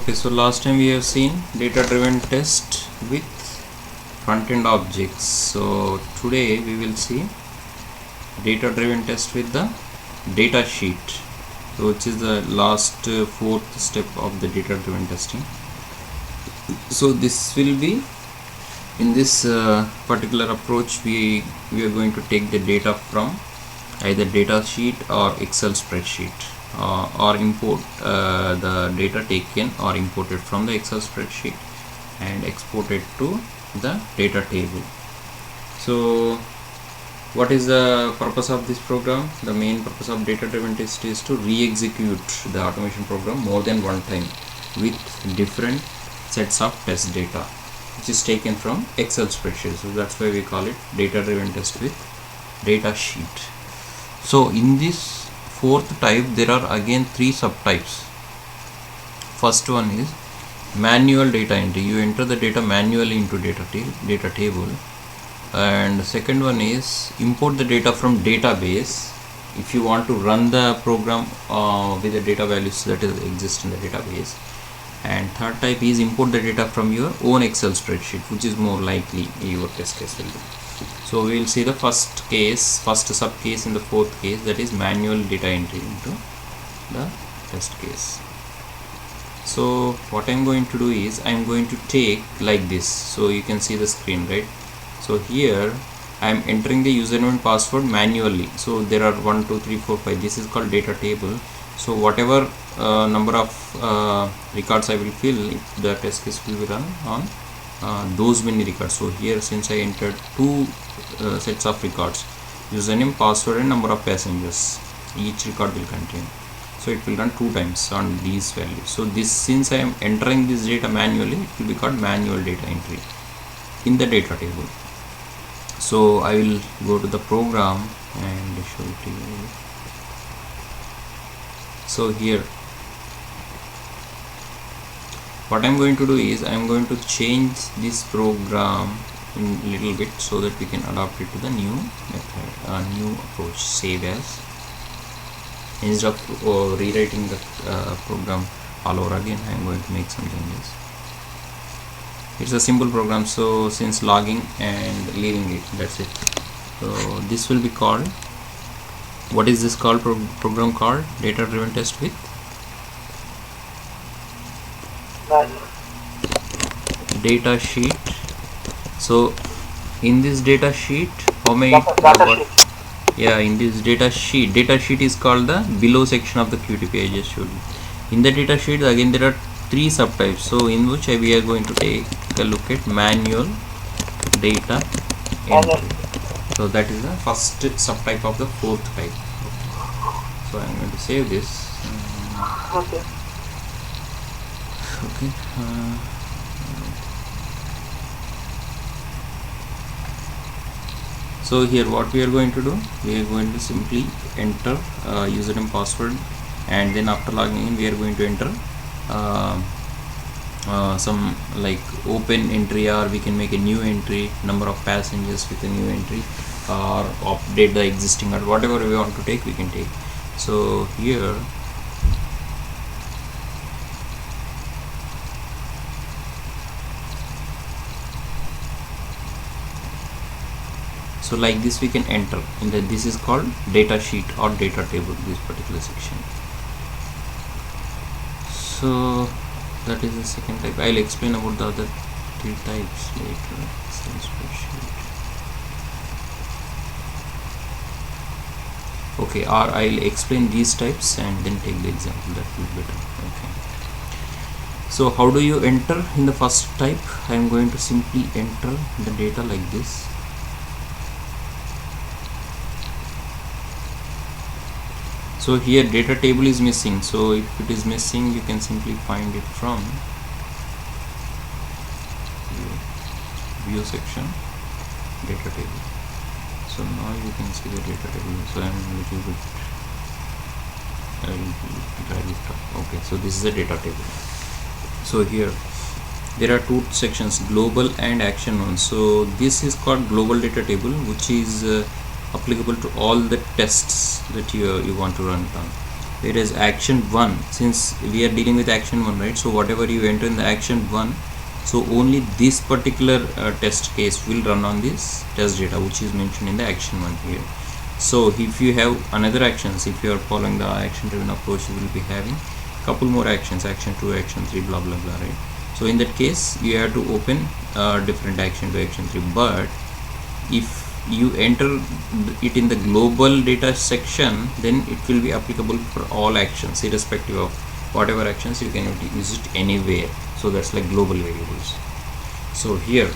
Okay, so last time we have seen data driven test with front end objects. So today we will see data driven test with the data sheet, which is the last fourth step of the data driven testing. So this will be in this particular approach we are going to take the data from either data sheet or Excel spreadsheet, or import the data taken or imported from the Excel spreadsheet and export it to the data table. So what is the purpose of this program? The main purpose of data driven test is to re-execute the automation program more than one time with different sets of test data which is taken from Excel spreadsheet. So that's why we call it data driven test with data sheet. So in this fourth type there are again three subtypes. First one is manual data entry. You enter the data manually into data table. And the second one is import the data from database if you want to run the program with the data values that exist in the database. And third type is import the data from your own Excel spreadsheet, which is more likely your test case will be. So we will see the first sub case in the fourth case, that is manual data entry into the test case. So what I am going to do is I am going to take like this, so you can see the screen, right? So here I am entering the username and password manually. So there are 1 2 3 4 5, this is called data table. So whatever number of records I will fill, the test case will be run on those many records. So here since I entered two sets of records, username, password and number of passengers, each record will contain, so it will run 2 times on these values. So this, since I am entering this data manually, it will be called manual data entry in the data table. So I will go to the program and show it to you. So here what I am going to do is I am going to change this program in a little bit so that we can adapt it to the new method, new approach. Save as, instead of rewriting the program all over again, I am going to make some changes. It's a simple program, so since logging and leaving it, that's it. So this will be called, what is this called, program called data driven test with data sheet. So in this data sheet, how many in this data sheet is called the below section of the QTP I just showed you. In the data sheet again there are 3 subtypes, so in which we are going to take a look at manual data entry. So that is the first subtype of the fourth type. So I am going to save this. Okay. So here what we are going to do, we are going to simply enter username, password, and then after logging in we are going to enter some like open entry, or we can make a new entry, number of passengers with a new entry, or update the existing, or whatever we want to take we can take. So here so like this we can enter in the, this is called data sheet or data table, this particular section. So that is the second type. I'll explain about the other 3 types later. Excel spreadsheet. Okay, or I'll explain these types and then take the example, that will be better. Okay. So how do you enter in the first type? I am going to simply enter the data like this. So here data table is missing, so if it is missing you can simply find it from view section, data table. So now you can see the data table. So I am a little bit, I will drag it up. Okay, so this is the data table. So here there are 2 sections, global and action one. So this is called global data table, which is applicable to all the tests that you want to run it on. whereas action 1, since we are dealing with action 1, right, so whatever you enter in the action 1, so only this particular test case will run on this test data which is mentioned in the action 1 here. So if you have another actions, if you are following the action driven approach, you will be having couple more actions, action 2, action 3, blah blah blah, right? So in that case you have to open different action to action 3, but if you enter it in the global data section, then it will be applicable for all actions irrespective of whatever actions. You can use it anywhere, so that's like global variables. So here,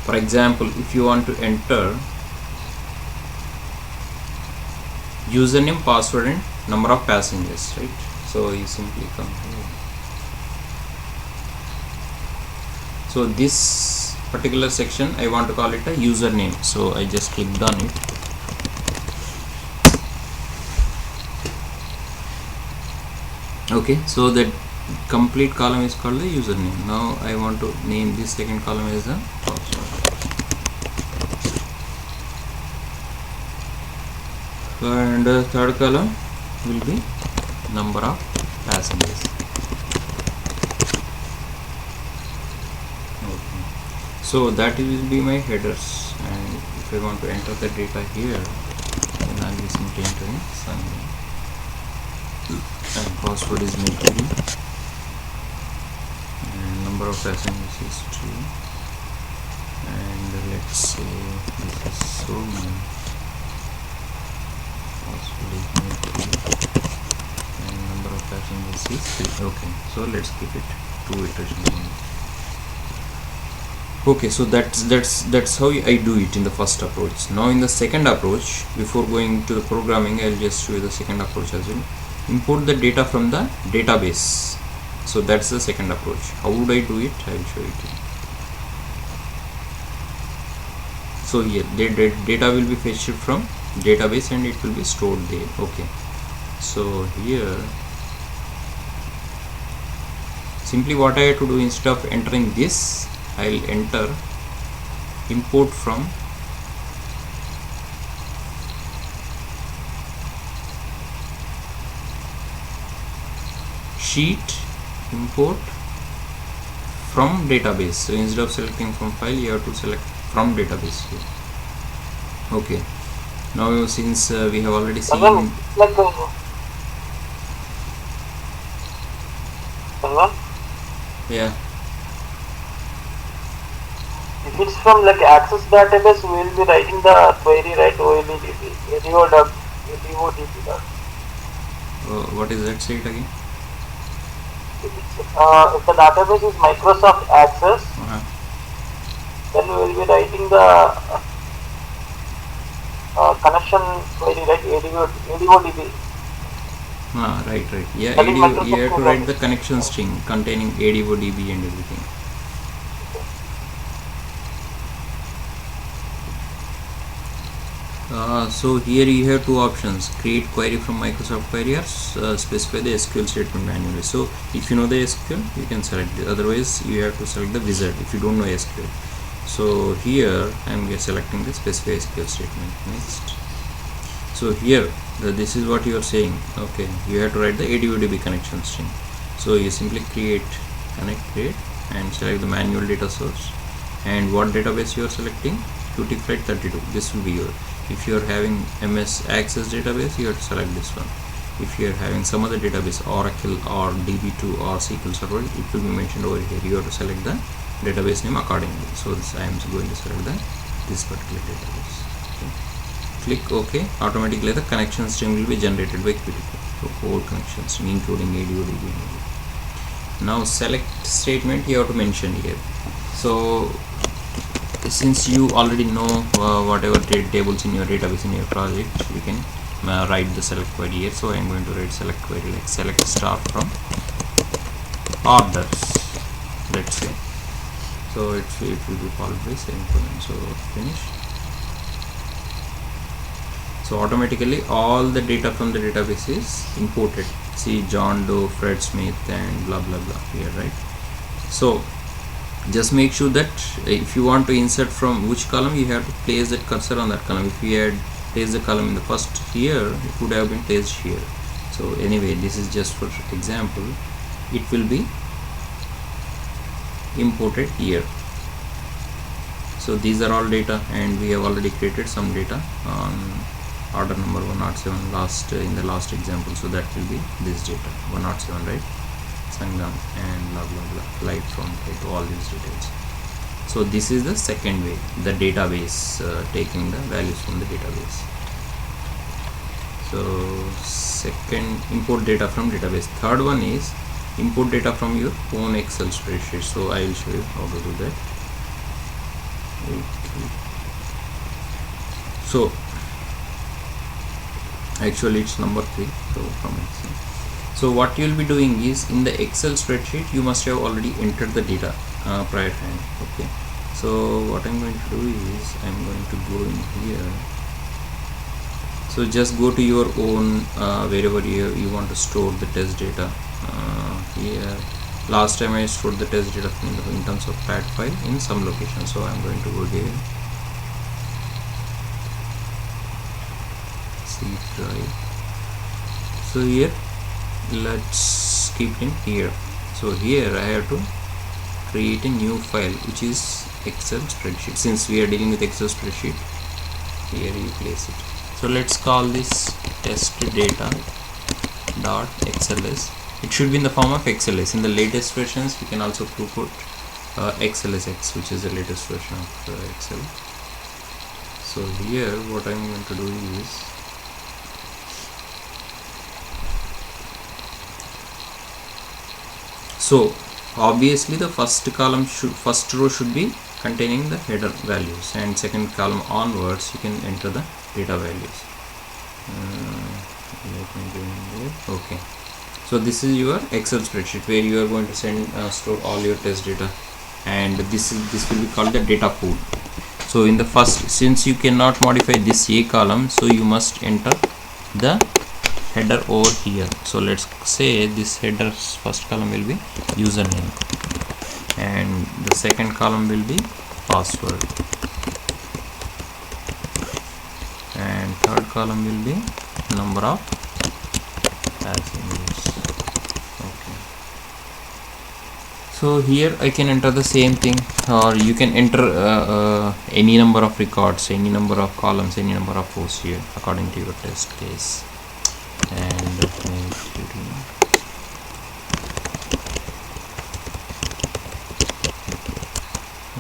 for example, if you want to enter username, password and number of passengers, right, so you simply come here. So this particular section I want to call it a username, so I just clicked on it. Okay, so that complete column is called the username. Now I want to name this second column as the password, and the third column will be number of passengers. Okay, so that will be my headers, and if I want to enter the data here, then I'll be simply entering Sunny, and password is Mercury, and number of passengers is 2, and let's say this is Soman, password is Mercury, and number of passengers is 3. Okay, so let's keep it 2 iterations only. Okay, so that's how I do it in the first approach. Now in the second approach, before going to the programming, I'll just show you the second approach as well. Import the data from the database. So that's the second approach. How would I do it? I will show it to you. So here the data will be fetched from database and it will be stored there. Okay, so here simply what I have to do, instead of entering this, I'll enter import from sheet, import from database. So instead of selecting from file, you have to select from database here. Okay, now since we have already seen yeah. If it's from like Access database, we will be writing the query, right? OLEDB, ADODB. What is that? Say it again. If the database is Microsoft Access, then we will be writing the connection query, right? ADODB. Right. Yeah, you have to write the connection string containing ADODB and everything. So here you have two options: create query from Microsoft Query or specify the SQL statement manually. So if you know the SQL, you can select it. Otherwise, you have to select the wizard if you don't know SQL. So here I am selecting the specify SQL statement. Next. So here this is what you are saying. Okay, you have to write the ADODB connection string. So you simply create and select the manual data source, and what database you are selecting, Qt 32. This will be your. If you are having MS Access database, you have to select this one. If you are having some other database, Oracle or DB2 or SQL Server, it will be mentioned over here. You have to select the database name accordingly. So this I am going to select this particular database. Okay. Click OK. Automatically the connection string will be generated by Qt. So whole connection string including ADODB. Now select statement you have to mention here. So since you already know whatever tables in your database in your project, you can write the select query here. So I am going to write select query like select star from orders, let's say. So it will be followed by semicolon. So finish. So automatically all the data from the database is imported. See John Doe, Fred Smith and blah blah blah here, right? So just make sure that if you want to insert from which column, you have to place that cursor on that column. If you had place the column in the first here, it would have been placed here. So anyway, this is just for example. It will be imported here. So these are all data, and we have already created some data on order number 107 in the last example. So that will be this data 107, right? Sangam and blah blah blah, light from all these details. So this is the second way, the database, taking the values from the database. So second, import data from database. Third one is import data from your own Excel spreadsheet. So I will show you how to do that. Okay. So actually it's number 3. So from Excel. So what you will be doing is, in the Excel spreadsheet you must have already entered the data prior time. Okay. So what I'm going to do is, I'm going to go in here. So just go to your own wherever you want to store the test data. Here last time I stored the test data in terms of pad file in some location. So I'm going to go here, C drive. So here let's keep it in here. So here I have to create a new file, which is Excel spreadsheet. Since we are dealing with Excel spreadsheet, here you place it. So let's call this test data dot XLS. It should be in the form of XLS. In the latest versions, you can also put XLSX, which is the latest version of Excel. So here, what I'm going to do is, so obviously the first row should be containing the header values, and second column onwards you can enter the data values. Let me go in there. Okay. So this is your Excel spreadsheet where you are going to store all your test data, and this will be called the data pool. So in the first, since you cannot modify this A column, so you must enter the header over here. So let's say this header's first column will be username, and the second column will be password, and third column will be number of passengers. Okay. So here I can enter the same thing, or you can enter any number of records, any number of columns, any number of rows here according to your test case. And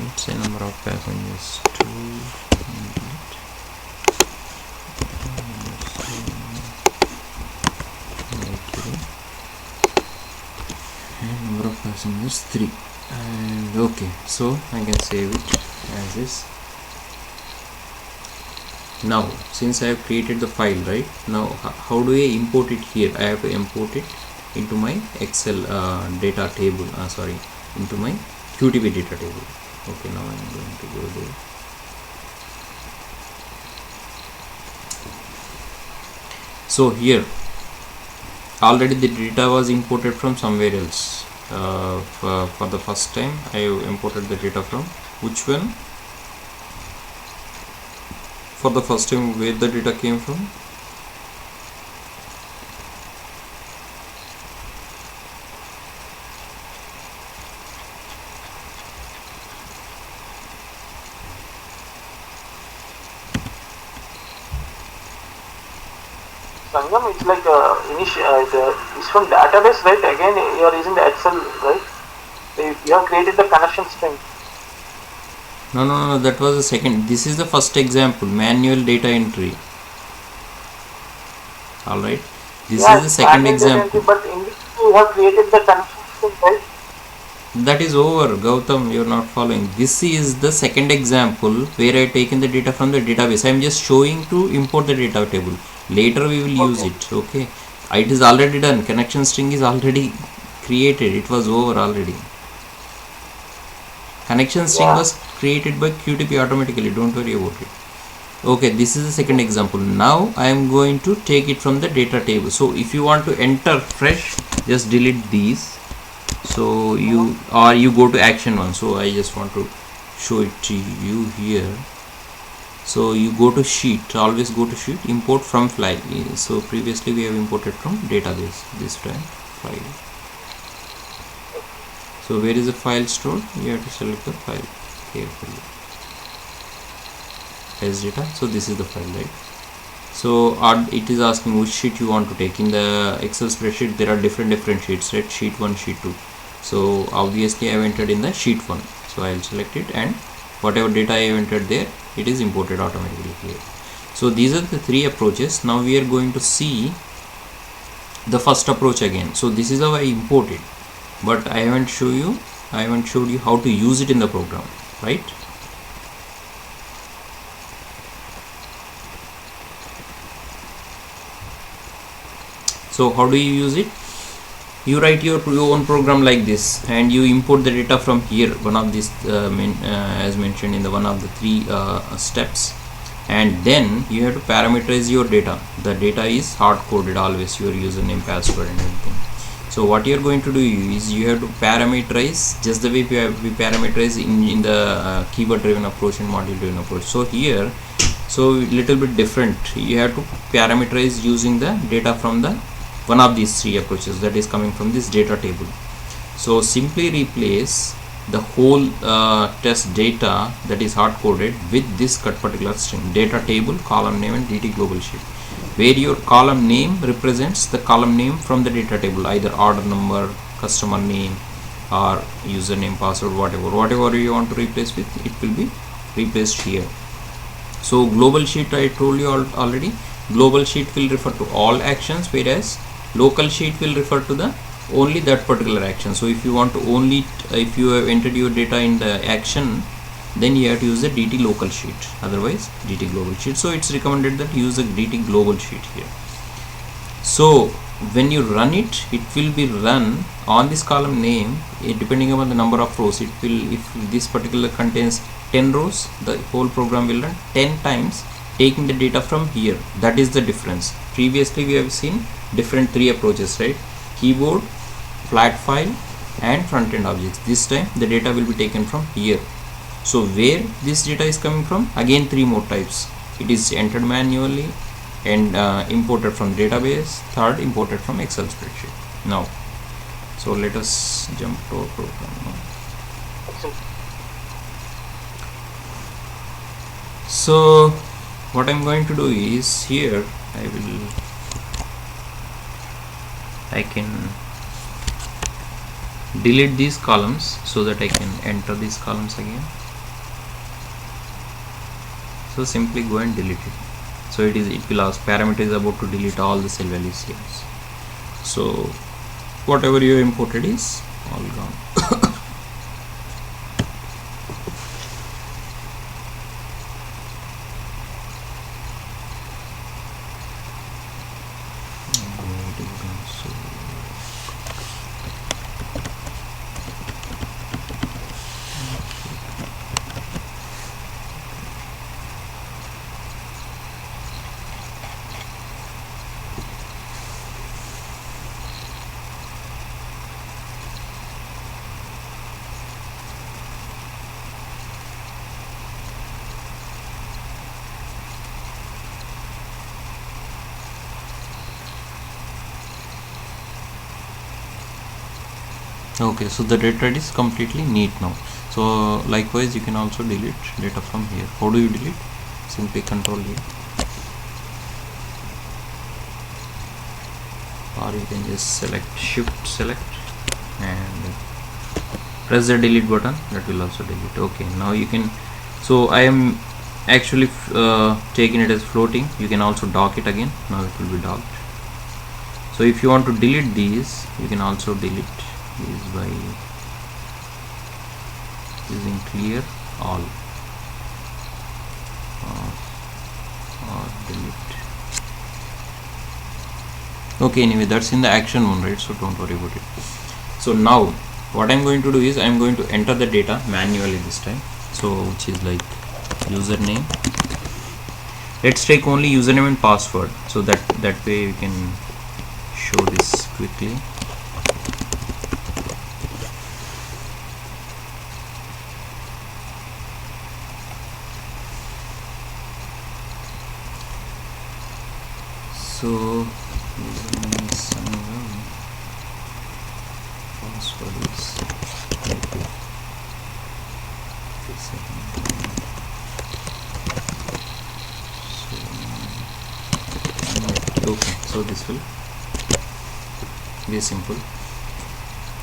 let's say number of passengers 2. And number of passengers 3. And okay, so I can save it as this. Now since I have created the file, right, now how do I import it here? I have to import it into my Excel data table, into my QTP data table. Okay, now I'm going to go there. So here already the data was imported from somewhere else. For the first time I imported the data from which one? For the first time, where the data came from? Sangam, it's like it's from database, right? Again, you are using the Excel, right? You have created the connection string. No, that was the second. This is the first example, manual data entry. Alright, this is the second example. But in this you have created the connection string, right? That is over, Gautam, you are not following. This is the second example where I have taken the data from the database. I am just showing to import the data table. Later we will use it. Okay, it is already done. Connection string is already created. It was over already. Connection string was created by QTP automatically, don't worry about it. Okay, this is the second example. Now I am going to take it from the data table. So if you want to enter fresh, just delete these. So you go to action 1. So I just want to show it to you here. So you go to sheet, always go to sheet, import from file. So previously we have imported from database, this time file. So where is the file stored? You have to select the file carefully. Test data. So this is the file, right? So it is asking which sheet you want to take. In the Excel spreadsheet there are different sheets, right? Sheet 1, sheet 2. So obviously I have entered in the sheet 1. So I will select it, and whatever data I have entered there, it is imported automatically here. So these are the 3 approaches. Now we are going to see the first approach again. So this is how I imported, but I haven't showed you how to use it in the program, right? So how do you use it? You write your own program like this, and you import the data from here, one of these as mentioned in the one of the 3 steps, and then you have to parameterize your data. The data is hard coded always, your username, password and everything. So what you are going to do is you have to parameterize just the way we parameterize in the keyword driven approach and module driven approach. So here, so little bit different, you have to parameterize using the data from the one of these 3 approaches, that is coming from this data table. So simply replace the whole test data that is hard coded with this particular string, data table, column name and DT global sheet, where your column name represents the column name from the data table, either order number, customer name or username, password, whatever you want to replace with, it will be replaced here. So global sheet, I told you already, global sheet will refer to all actions, whereas local sheet will refer to the only that particular action. So if you want to only, if you have entered your data in the action, then you have to use the DT local sheet, otherwise DT global sheet. So it's recommended that you use a DT global sheet here. So when you run it, it will be run on this column name, depending upon the number of rows. It will, if this particular contains 10 rows, the whole program will run 10 times, taking the data from here. That is the difference. Previously we have seen different 3 approaches, right? Keyboard, flat file and front end objects. This time the data will be taken from here. So where this data is coming from? Again 3 more types. It is entered manually and imported from database. Third, imported from Excel spreadsheet. Now, so let us jump to our program now. So what I'm going to do is, here I can delete these columns so that I can enter these columns again. So simply go and delete it. So it will ask parameter is about to delete all the cell values here. So whatever you imported is all gone. Okay, so the data is completely neat now. So likewise you can also delete data from here. How do you delete? Simply Control D, or you can just select Shift select and press the delete button. That will also delete. Okay, now you can, so I am actually taking it as floating. You can also dock it again. Now it will be docked. So if you want to delete these, you can also delete these by using clear all or delete. Okay, anyway, that's in the action one, right? So don't worry about it. So now what I'm going to do is I'm going to enter the data manually this time. So which is like username. Let's take only username and password, so that way we can show this quickly. So username is Sangam, password is okay. So this will be simple.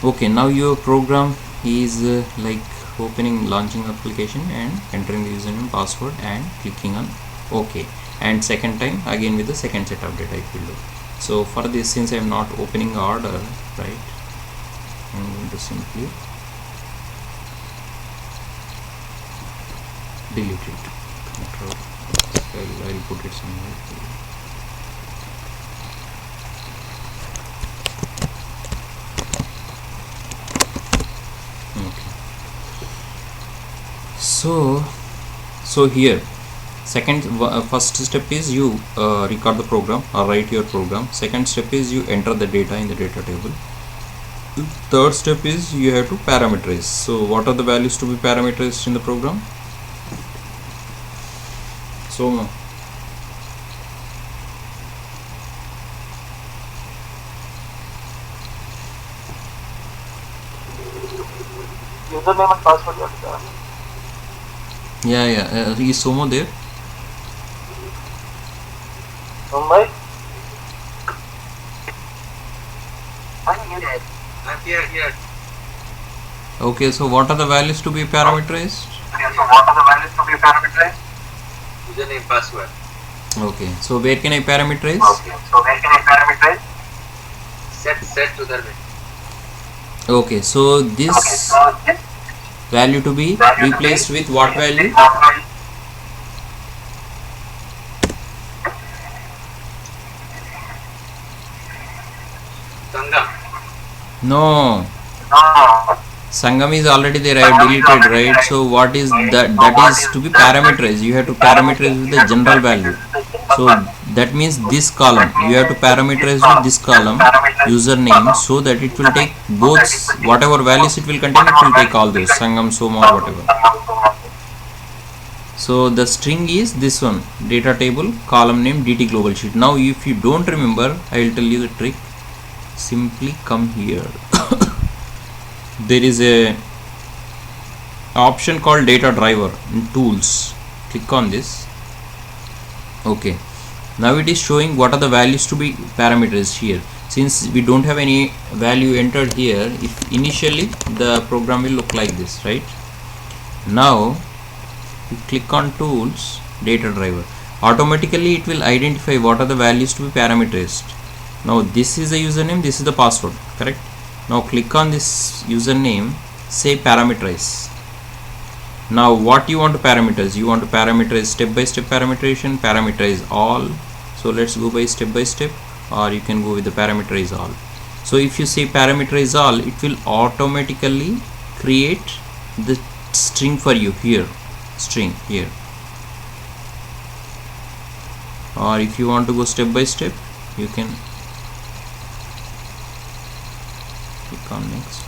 Okay, now your program is like opening, launching application and entering the username, password and clicking on OK, and second time again with the second set of data it will do. So for this, since I am not opening the order, right, I am going to simply delete it. I'll put it somewhere. Okay. So here first step is you record the program or write your program. Second step is you enter the data in the data table. Third step is you have to parameterize. So what are the values to be parameterized in the program? So username and password you have to tell. yeah, is Somo there? Mumbai? I'm here. Okay, so what are the values to be parameterized? Username, password. Okay, so where can I parameterize? Set to the Okay, so this value to be replaced with what value? Sangam. No, Sangam is already there, I have deleted, right? So what is that? That is to be parameterized. You have to parameterize with the general value. So that means this column you have to parameterize with this column username, so that it will take both whatever values it will contain, it will take all those Sangam, Soma or whatever. So the string is this one, data table, column name, DT global sheet. Now if you don't remember, I will tell you the trick. Simply come here. There is a option called data driver in tools. Click on this. Okay, now it is showing what are the values to be parameters here. Since we don't have any value entered here, if initially the program will look like this, right? Now you click on tools, data driver, automatically it will identify what are the values to be parameterized. Now this is the username, this is the password, correct? Now click on this username, say parameterize. Now what you want to parameterize? You want to parameterize step by step parameterization, parameterize all. So let's go by step by step, or you can go with the parameterize all. So if you say parameterize all, it will automatically create the string for you here, string here. Or if you want to go step by step, you can click on next.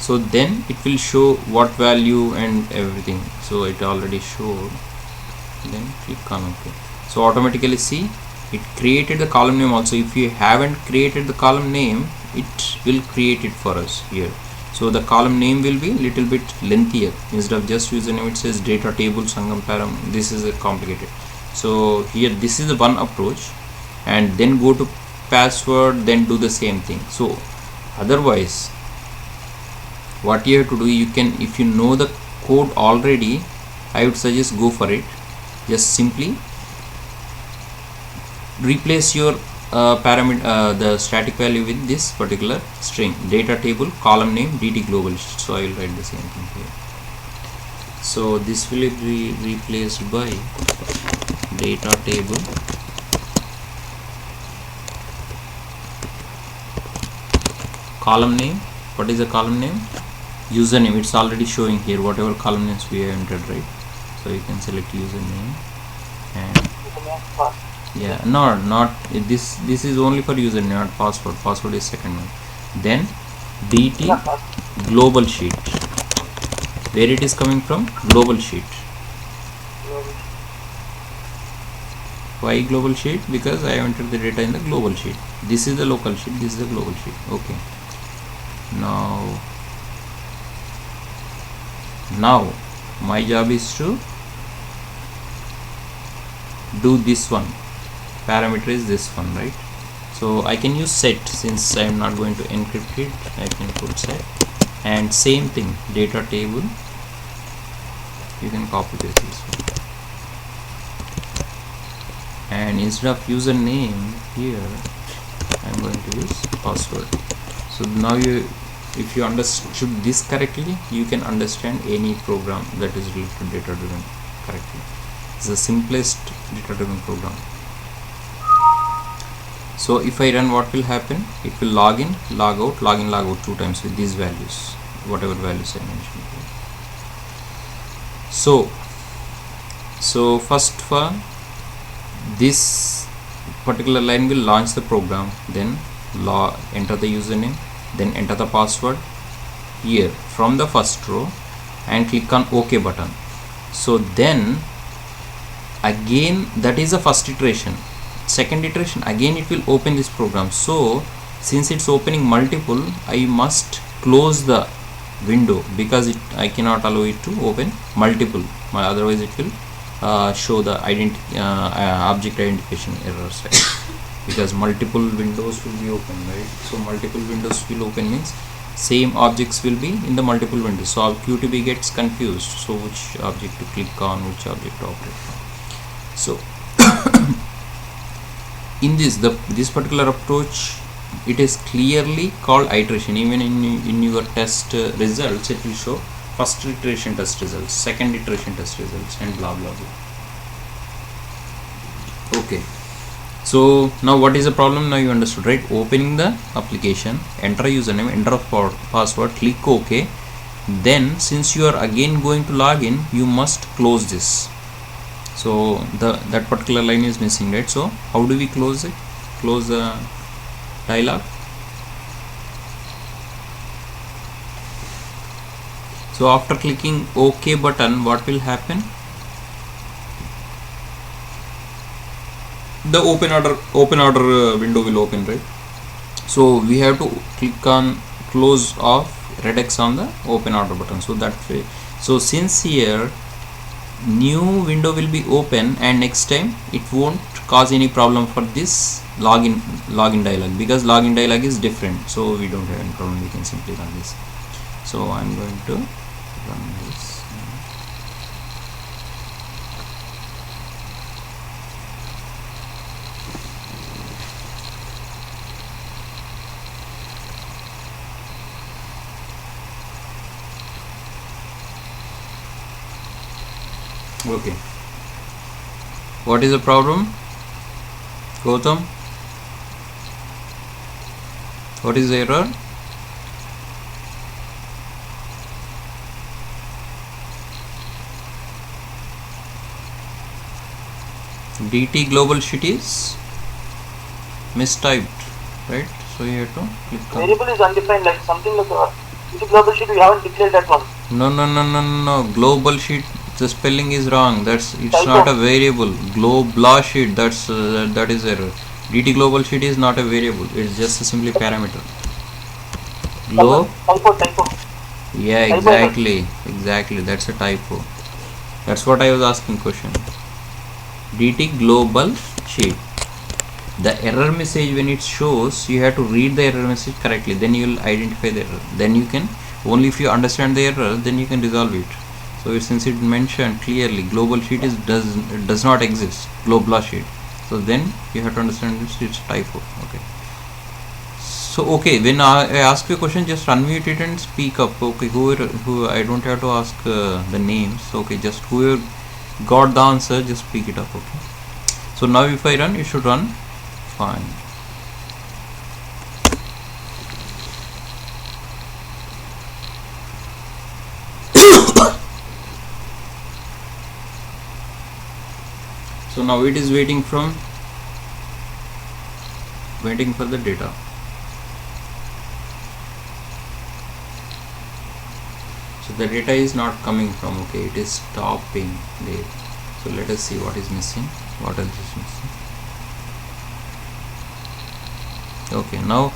So then it will show what value and everything. So it already showed. Then click on OK. So automatically see, it created the column name also. If you haven't created the column name, it will create it for us here. So the column name will be little bit lengthier. Instead of just username, it says data table Sangam param. This is complicated. So here this is the one approach, and then go to password, then do the same thing. So otherwise what you have to do, you can, if you know the code already, I would suggest go for it. Just simply replace your the static value with this particular string, data table, column name, DT global. So I will write the same thing here. So this will be replaced by data table, column name. What is the column name? Username. It's already showing here whatever column names we have entered, right? So you can select username and yeah, not this is only for username, not password. Password is second one. Then DT global sheet. Where it is coming from? Global sheet. Why global sheet? Because I have entered the data in the global sheet. This is the local sheet, this is the global sheet. Okay. Now my job is to do this one. Parameter is this one, right? So I can use set, since I am not going to encrypt it. I can put set, and same thing, data table. You can copy this one, and instead of username here I am going to use password. So now if you understood this correctly, you can understand any program that is related to data driven correctly. It's the simplest data driven program. So if I run, what will happen? It will log in, log out, log in, log out 2 times with these values, whatever values I mentioned here. So first for this particular line will launch the program, then enter the username, then enter the password here from the first row and click on OK button. So then again, that is the first iteration. Second iteration, again it will open this program. So since it's opening multiple, I must close the window, because I cannot allow it to open multiple, otherwise it will show the object identification errors, right? Because multiple windows will be open, right? So multiple windows will open means same objects will be in the multiple windows, so our QTB gets confused, so which object to click on, which object to operate on. So in this particular approach, it is clearly called iteration. Even in your test results, it will show first iteration test results, second iteration test results, and blah blah blah. Okay, so now what is the problem? Now you understood, right? Opening the application, enter username, enter password, click OK. Then since you are again going to log in, you must close this. So that particular line is missing, right? So how do we close it? Close the dialog. So after clicking OK button, what will happen? The open order window will open, right? So we have to click on close off red X on the open order button. So that way, so since here new window will be open, and next time it won't cause any problem for this login dialog, because login dialog is different. So we don't have any problem, we can simply run this. So I'm going to run this. Okay, what is the problem, Gautam? What is the error? DT global sheet is mistyped, right? So you have to click on Variable is undefined, like something like DT global sheet. We haven't declared that one. No. Global sheet, the spelling is wrong. It's Typo. not a variable. Global sheet, that is error. DT global sheet is not a variable. It's just a simply parameter. Typo. Yeah, Typo. exactly. That's a typo. That's what I was asking question. DT global sheet. The error message, when it shows, you have to read the error message correctly. Then you will identify the error. Then you can, only if you understand the error, then you can resolve it. So since it mentioned clearly global sheet does not exist, global sheet, so then you have to understand it's typo. Okay, so okay, when I ask you a question, just unmute it and speak up. Okay, who I don't have to ask the names. Okay, just whoever got the answer, just speak it up. Okay, so now if I run, it should run fine. So now it is waiting for the data. So the data is not coming from, okay, it is stopping there. So let us see what is missing, what else is missing. Okay, now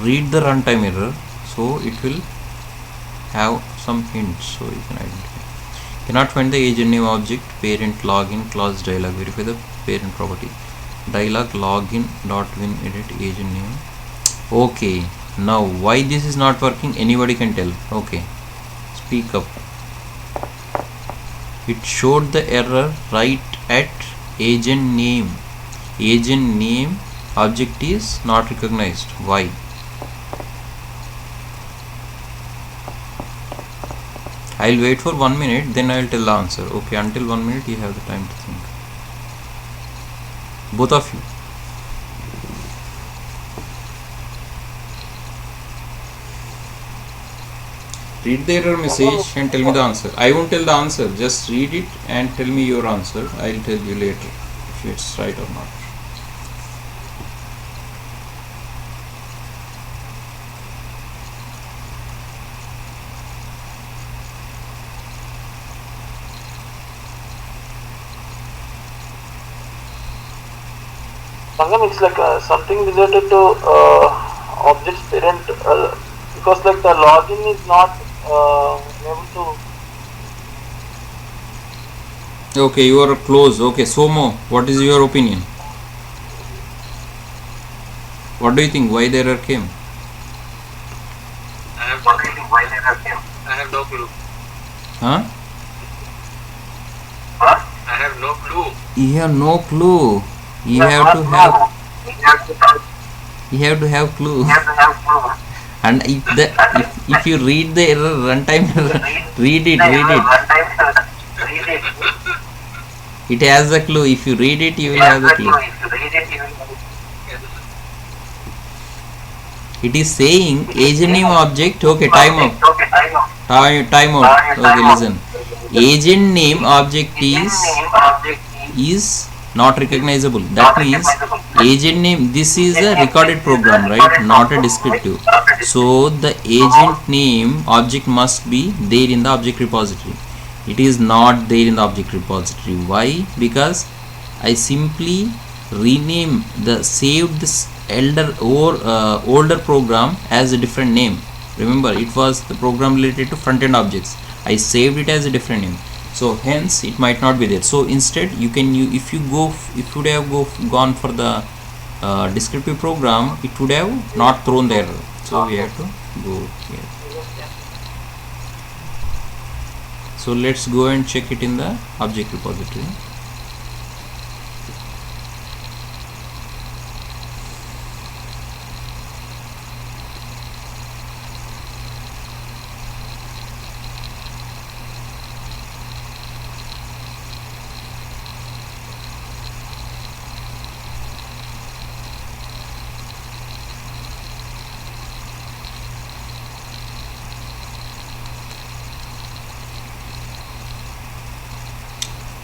read the runtime error, so it will have some hints, so you can identify. Cannot find the agent name object parent login class dialog. Verify the parent property. Dialog login dot win edit agent name. Okay, now why this is not working, anybody can tell. Okay, speak up. It showed the error right at agent name. Agent name object is not recognized. Why? I'll wait for 1 minute, then I'll tell the answer. Okay, until 1 minute you have the time to think. Both of you. Read the error message and tell me the answer. I won't tell the answer, just read it and tell me your answer. I'll tell you later if it's right or not. Sangam, it's like something related to objects parent because like the login is not able to. Okay, you are close. Okay, Somo, what is your opinion? What do you think? Why the error came? I have no clue. Huh? I have no clue. You have no clue. You have to have clue. And if you read the error runtime error, read it. It has the clue. If you read it, you will have the clue. It is saying agent name object. Okay, time out. Okay, listen. Agent name object is not recognizable. That means agent name, this is a recorded program, right? Not a descriptive. So the agent name object must be there in the object repository. It is not there in the object repository. Why? Because I simply rename the saved this older program as a different name. Remember, it was the program related to front-end objects. I saved it as a different name. So hence it might not be there. So instead you can if you would have gone for the descriptive program, it would have not thrown the error. So we have to go here. So let's go and check it in the object repository.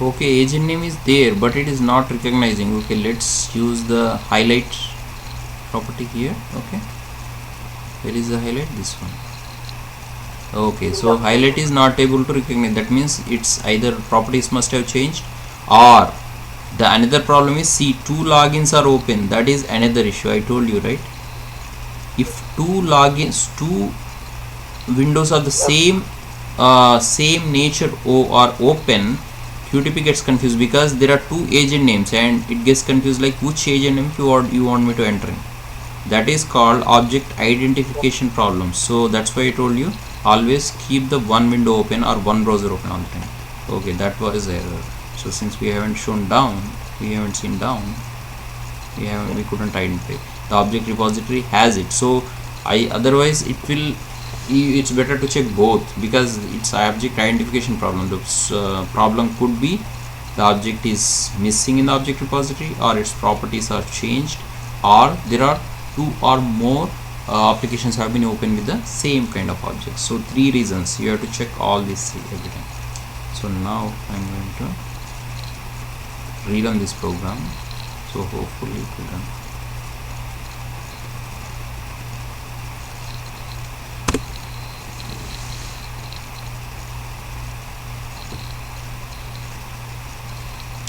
Okay, agent name is there, but it is not recognizing. Okay, let's use the highlight property here. Okay, where is the highlight? This one. Okay, so highlight is not able to recognize. That means it's either properties must have changed, or the another problem is, see, two logins are open. That is another issue. I told you, right? If two windows are the same nature or open, QTP gets confused because there are two agent names and it gets confused like which agent name you want me to enter in. That is called object identification problem. So that's why I told you, always keep the one window open or one browser open all the time. Okay, that was error. So since we haven't seen down, we couldn't identify. The object repository has it. So otherwise it's better to check both, because it's object identification problem. The problem could be the object is missing in the object repository, or its properties are changed, or there are two or more applications have been opened with the same kind of object. So three reasons you have to check all these three every time. So now I'm going to rerun this program. So hopefully it will run.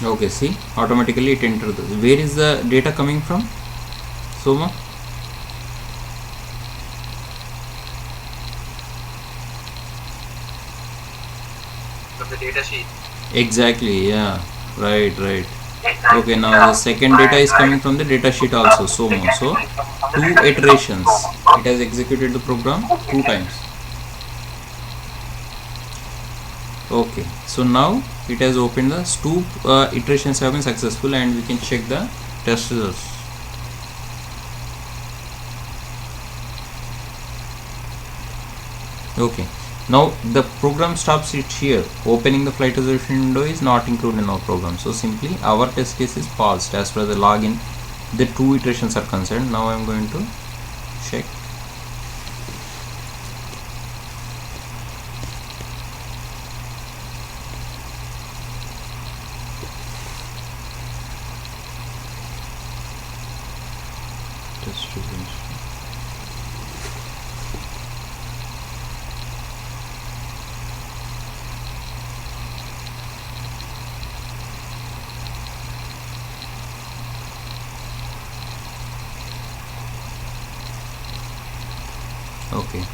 Okay, see, automatically it entered. Where is the data coming from, Soma? From the data sheet. Exactly, yeah, right. Okay, now the second data is coming from the data sheet also, Soma. So 2 iterations, it has executed the program 2 times. Okay, so now it has opened the 2 iterations have been successful, and we can check the test results. Okay, now the program stops it here. Opening the flight resolution window is not included in our program, so simply our test case is paused as per the login. The 2 iterations are concerned. Now I am going to check. Test results. Okay,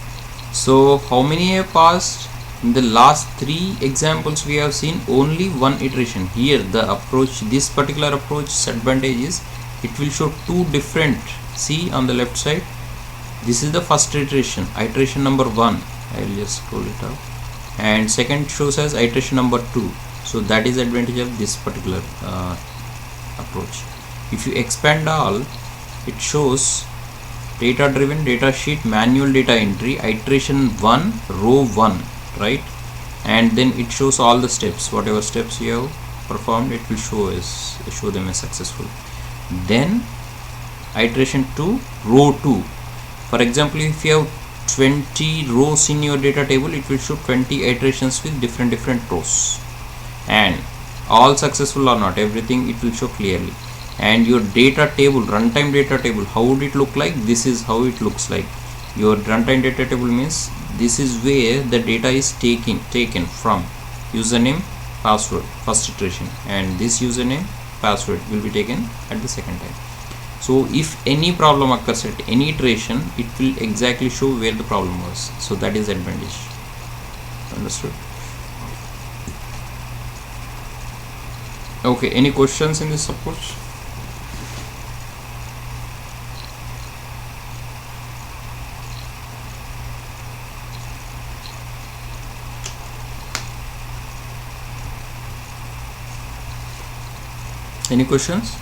so how many have passed? In the last 3 examples we have seen only 1 iteration. Here the approach, this particular approach advantage is it will show 2 different. See on the left side, this is the first iteration number 1. I will just scroll it up, and second shows as iteration number 2. So that is advantage of this particular approach. If you expand all, it shows data driven data sheet manual data entry iteration 1 row 1, right? And then it shows all the steps, whatever steps you have performed, it will show them as successful. Then iteration 2 row 2. For example, if you have 20 rows in your data table, it will show 20 iterations with different rows, and all successful or not, everything it will show clearly. And your data table, runtime data table, how would it look like? This is how it looks like. Your runtime data table means this is where the data is taken from username, password, first iteration, and this username, password will be taken at the second time. So if any problem occurs at any iteration, it will exactly show where the problem was. So that is advantage. Understood? Okay, any questions in this approach? Any questions?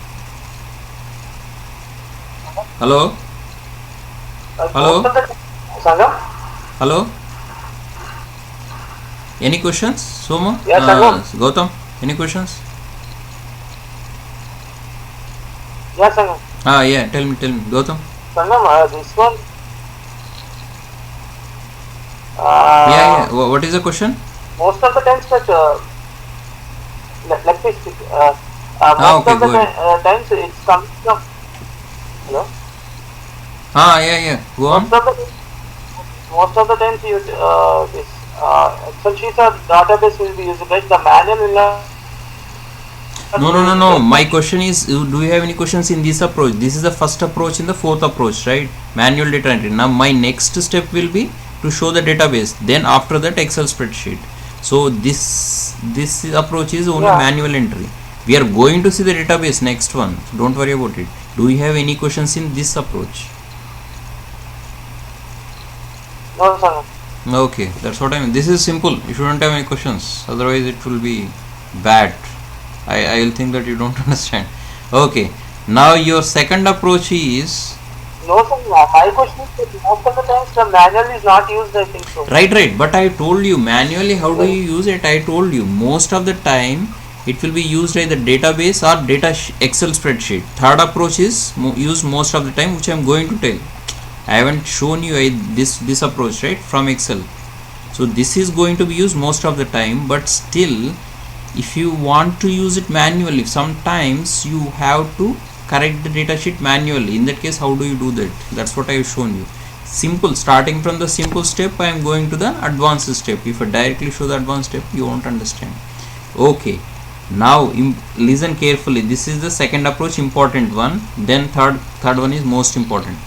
Hello? Hello? Sangam? Hello? Any questions? Soma? Yes, Sangam. Gautam? Any questions? Yes, Sangam. Yeah, tell me, Gautam. Sangam, this one. Yeah. What is the question? Most of the times that let me speak. Most okay, of the go ahead. times it's coming from. Hello. Yeah. Go on. Most of the times you this Excel sheets or database will be used, right? The manual will not. No. My question is, do you have any questions in this approach? This is the first approach in the fourth approach, right? Manual data entry. Now my next step will be to show the database. Then after that Excel spreadsheet. So this approach is only manual entry. We are going to see the database next one. So don't worry about it. Do you have any questions in this approach? No, sir. Okay, that's what I mean. This is simple. You shouldn't have any questions. Otherwise, it will be bad. I will think that you don't understand. Okay. Now your second approach is. No, sir. My question is that most of the times the manual is not used, I think so. Right. But I told you manually. How do you use it? I told you most of the time it will be used either database or Excel spreadsheet. Third approach is used most of the time, which I am going to tell. I haven't shown you this approach, right, from Excel. So this is going to be used most of the time, but still if you want to use it manually, sometimes you have to correct the data sheet manually. In that case, how do you do that? That's what I have shown you. Simple, starting from the simple step, I am going to the advanced step. If I directly show the advanced step, you won't understand. Okay, Now listen carefully. This is the second approach, important one. Then third one is most important.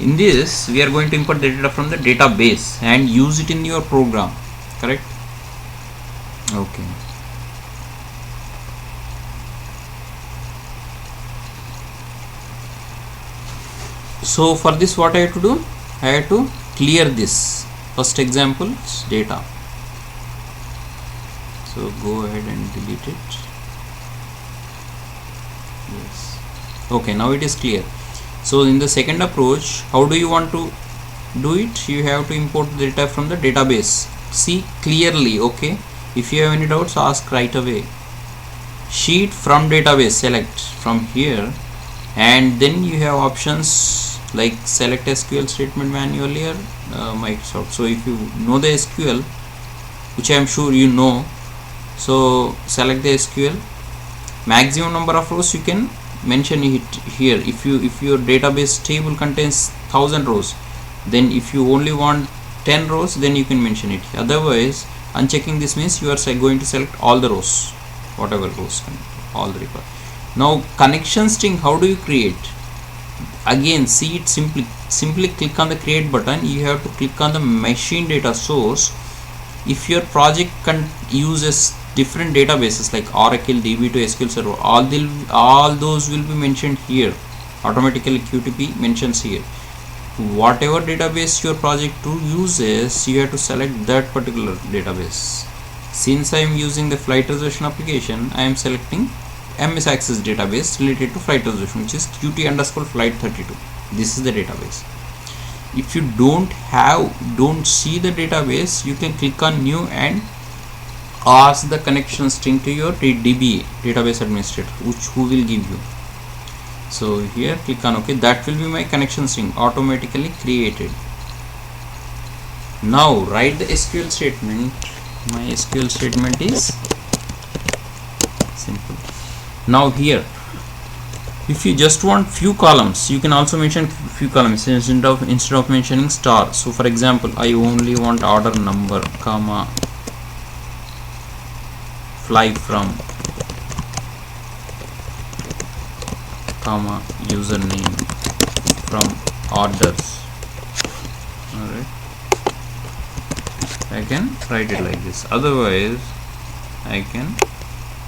In this, we are going to import data from the database and use it in your program. Correct? Okay. So for this, what I have to do? I have to clear this. First example is data. So go ahead and delete it. Yes. Okay, now it is clear. So in the second approach, how do you want to do it? You have to import the data from the database. See clearly, okay? If you have any doubts, ask right away. Sheet from database, select from here, and then you have options like select SQL statement manually or Microsoft. So if you know the SQL, which I am sure you know, so select the SQL. Maximum number of rows you can mention it here. If your database table contains 1000 rows, then if you only want 10 rows, then you can mention it. Otherwise, unchecking this means you are going to select all the rows, whatever rows, all the required. Now connection string, how do you create? Again, see it simply click on the create button. You have to click on the machine data source. If your project uses different databases like Oracle, DB2, SQL Server, all those will be mentioned here. Automatically QTP mentions here. Whatever database your project uses, you have to select that particular database. Since I am using the flight reservation application, I am selecting MS Access database related to flight reservation, which is QT_flight32. This is the database. If you don't see the database, you can click on new and ask the connection string to your DBA, database administrator, who will give you. So here click on OK. That will be my connection string automatically created. Now write the SQL statement. My SQL statement is simple. Now here, if you just want few columns, you can also mention few columns instead of mentioning star. So for example, I only want order number, comma, fly from, comma, username from orders. Alright, I can write it like this. Otherwise, I can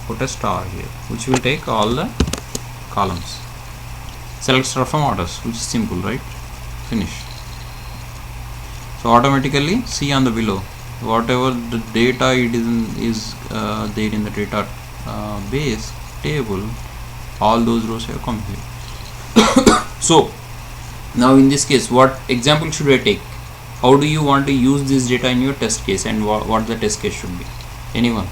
put a star here, which will take all the columns. Select star from orders, which is simple, right? Finish. So automatically, see on the below, whatever the data it is there in the data base table, all those rows have come here. So now in this case, what example should I take? How do you want to use this data in your test case, and what the test case should be? Anyone?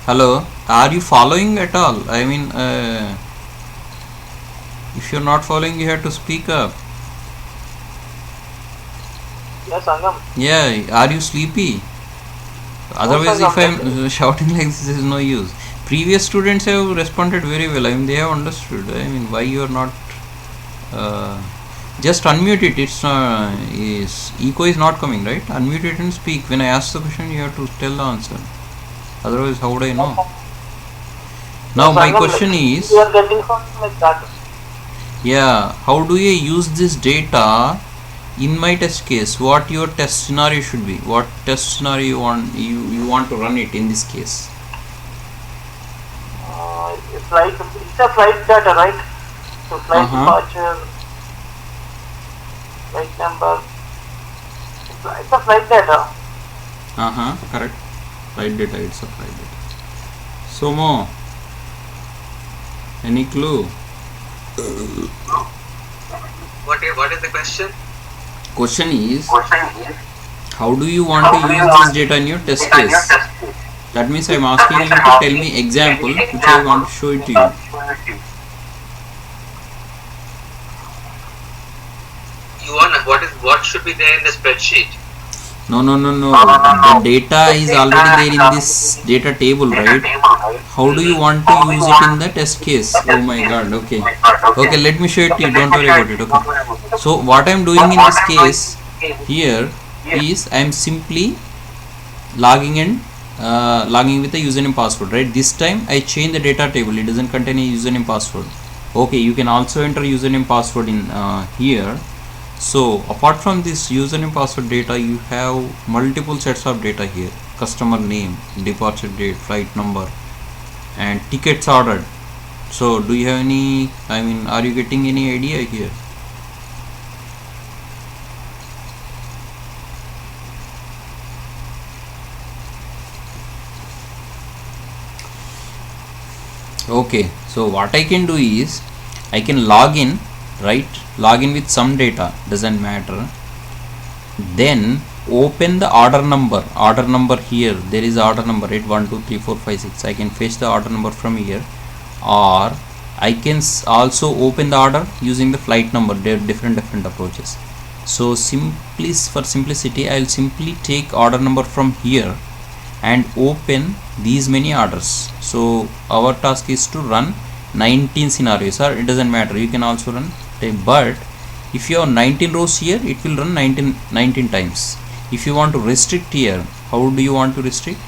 Hello, are you following at all? I mean, if you're not following, you have to speak up. Yes, Sangam. Yeah, are you sleepy? Otherwise, if I'm shouting like this, is no use. Previous students have responded very well. I mean, they have understood. I mean, why you are not? Just unmute it. It's echo is not coming, right? Unmute it and speak. When I ask the question, you have to tell the answer. Otherwise, how would I know? Now my question is, you are getting something like that. Yeah, how do you use this data in my test case? What your test scenario should be? What test scenario you want to run it in this case? It's a flight data, right? So flight departure, flight number. It's a flight data. Correct. Flight data, it's a flight data. Somo, any clue? What is the question? Question is, how do you want to use this data in your test case? That means I am asking you to tell me example which I want to show it to you. You want what should be there in the spreadsheet? No, no, no, no. The data is already there in this data table, right? How do you want to use it in the test case? Oh my god, okay. Okay, let me show it to you. Don't worry about it, okay. So, what I am doing in this case here is I am simply logging in, logging with the username password, right? This time I change the data table. It doesn't contain a username password. Okay, you can also enter username password in here. So apart from this username password data, you have multiple sets of data here: customer name, departure date, flight number, and tickets ordered. So do you have any, I mean, are you getting any idea here? Okay, so what I can do is I can log in, right? Log in with some data, doesn't matter. Then open the order number here. There is order number, right? 1 2 3 4 5 6. I can fetch the order number from here, or I can also open the order using the flight number. There are different approaches. So simply, for simplicity, I will simply take order number from here and open these many orders. So our task is to run 19 scenarios, or it doesn't matter, you can also run 10, but if you have 19 rows here, it will run 19 times. If you want to restrict here, how do you want to restrict?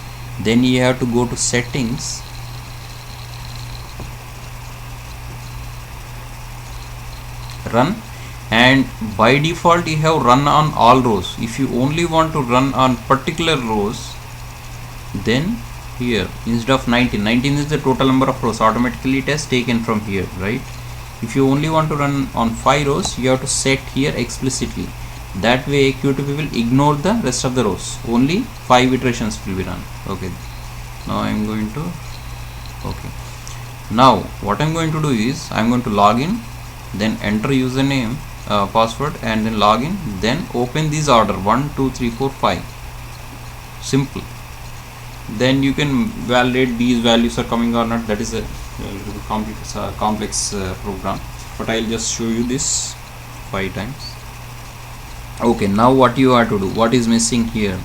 Then you have to go to settings, run, and by default you have run on all rows. If you only want to run on particular rows, then here instead of 19 is the total number of rows, automatically it has taken from here, right? If you only want to run on 5 rows, you have to set here explicitly. That way QTP will ignore the rest of the rows, only 5 iterations will be run. Okay, now I am going to, okay, now what I am going to do is I am going to log in, then enter username, password, and then log in, then open this order 1 2 3 4 5. Simple. Then you can validate these values are coming or not. That is a complex program, but I'll just show you this 5 times. Okay, now what you have to do, what is missing here?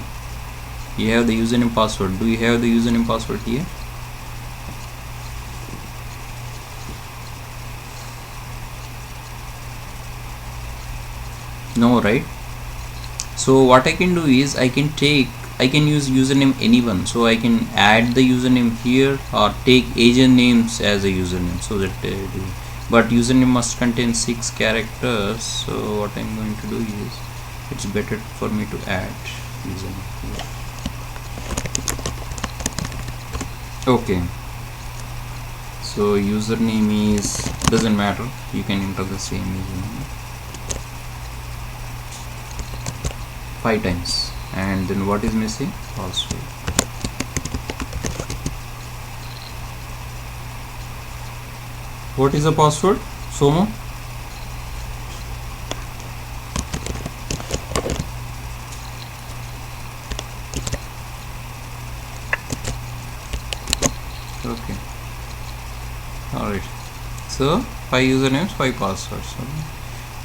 You have the username password. Do you have the username password here? No, right? So what I can do is I can use username anyone. So I can add the username here or take agent names as a username, so that but username must contain 6 characters. So what I'm going to do is, it's better for me to add username here. Okay, so username is, doesn't matter, you can enter the same username 5 times. And then what is missing? Password. What is the password, Somo? Okay, alright, so 5 usernames, 5 passwords.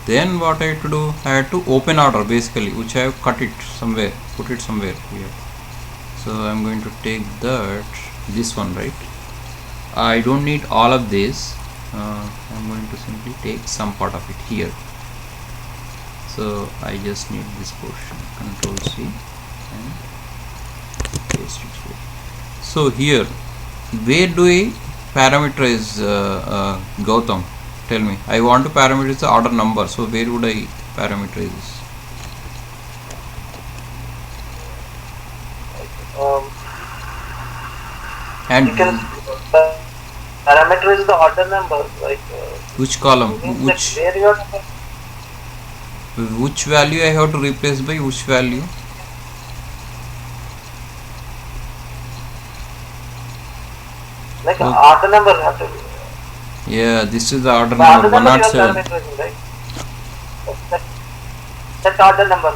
Then what I had to do, I had to open order basically, which I have cut it somewhere, put it somewhere here. So I'm going to take this one, right? I don't need all of this. I'm going to simply take some part of it here. So I just need this portion. Control C and paste it here. So here, where do I parameterize Gautam? Tell me, I want to parameterize the order number, so where would I parameterize this? And you can parameterize the order number, like which column, which where you are, which value I have to replace by which value? like order number have to be. Yeah, this is the order The number order number you are 107. parameterizing, right? Set order number.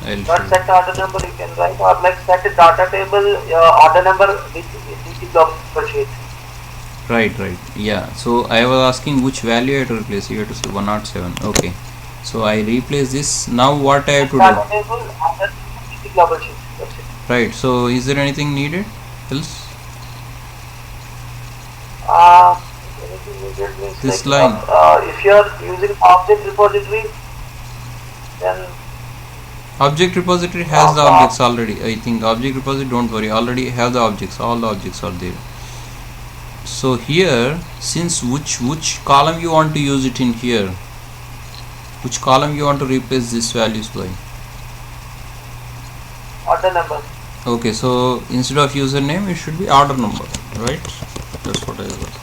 I'll Not show set order number you can write, or like set data table order number which block per sheet. Right, yeah. So I was asking which value I have to replace. You have to say 107. Okay. So I replace this. Now what I have to Start do? table and then easy global sheet. That's it. Right. So is there anything needed else? Anything needed means This like, line. if you are using object repository, then Object repository has the objects already. I think object repository, don't worry, already have the objects. All the objects are there. So here, since which column you want to use it in here? Which column you want to replace these values by? order number. Okay, so instead of username, it should be order number, right? That's what I got.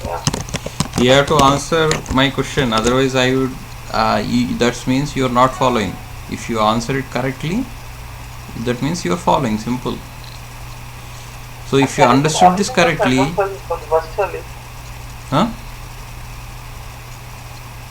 Yeah. You have to answer my question, otherwise I would. That means you are not following. If you answer it correctly, that means you are following. Simple. So if you understood this correctly, Virtually, huh?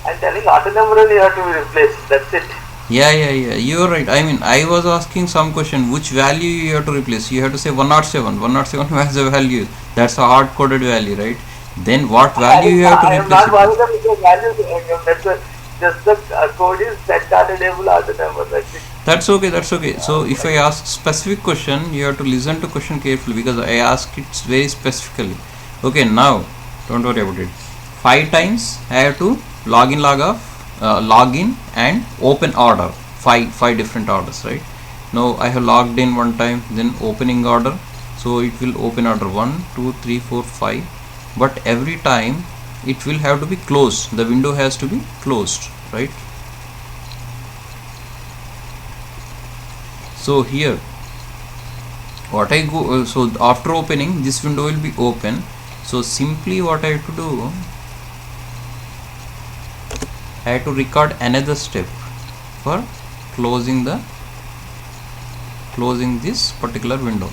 I'm telling order number only have to be replaced. That's it. Yeah, you're right. I mean, I was asking some question, which value you have to replace. You have to say 107. 107 has a value. That's a hard coded value, right? Then what value you have to I am replace not it worried with? about the value. That's just the code is set order table order number. That's it. That's okay. So if I ask specific question, you have to listen to question carefully, because I ask it very specifically. Okay, now don't worry about it. 5 times I have to log in, log in and open order. Five different orders, right? Now I have logged in one time, then opening order. So it will open order 1, 2, 3, 4, 5. But every time it will have to be closed. The window has to be closed, right? So here what I go, so after opening, this window will be open. So simply what I have to do, I have to record another step for closing this particular window.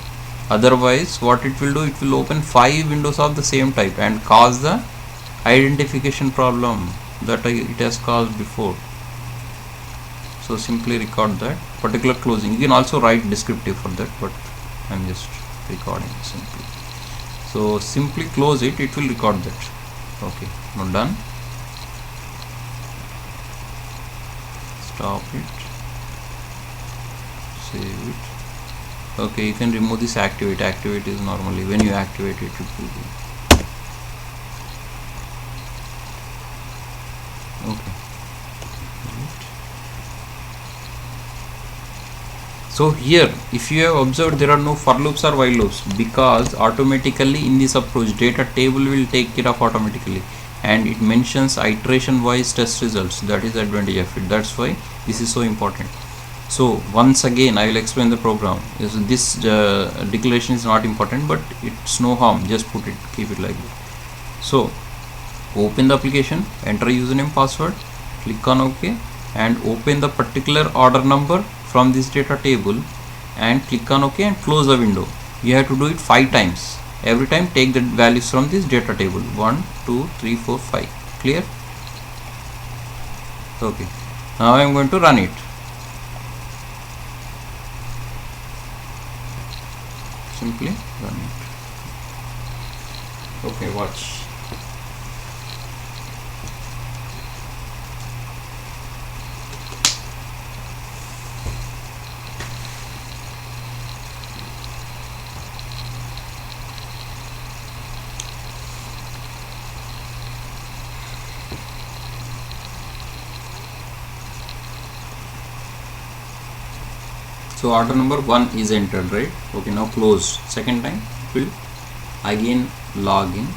Otherwise what it will do, it will open 5 windows of the same type and cause the identification problem that it has caused before. So simply record that particular closing. You can also write descriptive for that, but I'm just recording simply. So simply close it, it will record that. Okay, now done. Stop it, save it. Okay, you can remove this activate. Activate is normally when you activate it, it will be okay. So here, if you have observed, there are no for loops or while loops, because automatically in this approach data table will take care of automatically, and it mentions iteration wise test results. That is the advantage of it. That's why this is so important. So once again I will explain the program. This declaration is not important, but it's no harm, just put it, keep it like that. So open the application, enter username, password, click on OK, and open the particular order number from this data table and click on OK and close the window. You have to do it 5 times. Every time take the values from this data table, 1, 2, 3, 4, 5. Clear? Okay, now I am going to run it. Simply run it. Okay, watch. So order number 1 is entered, right? Okay, now closed. Second time it will again log in.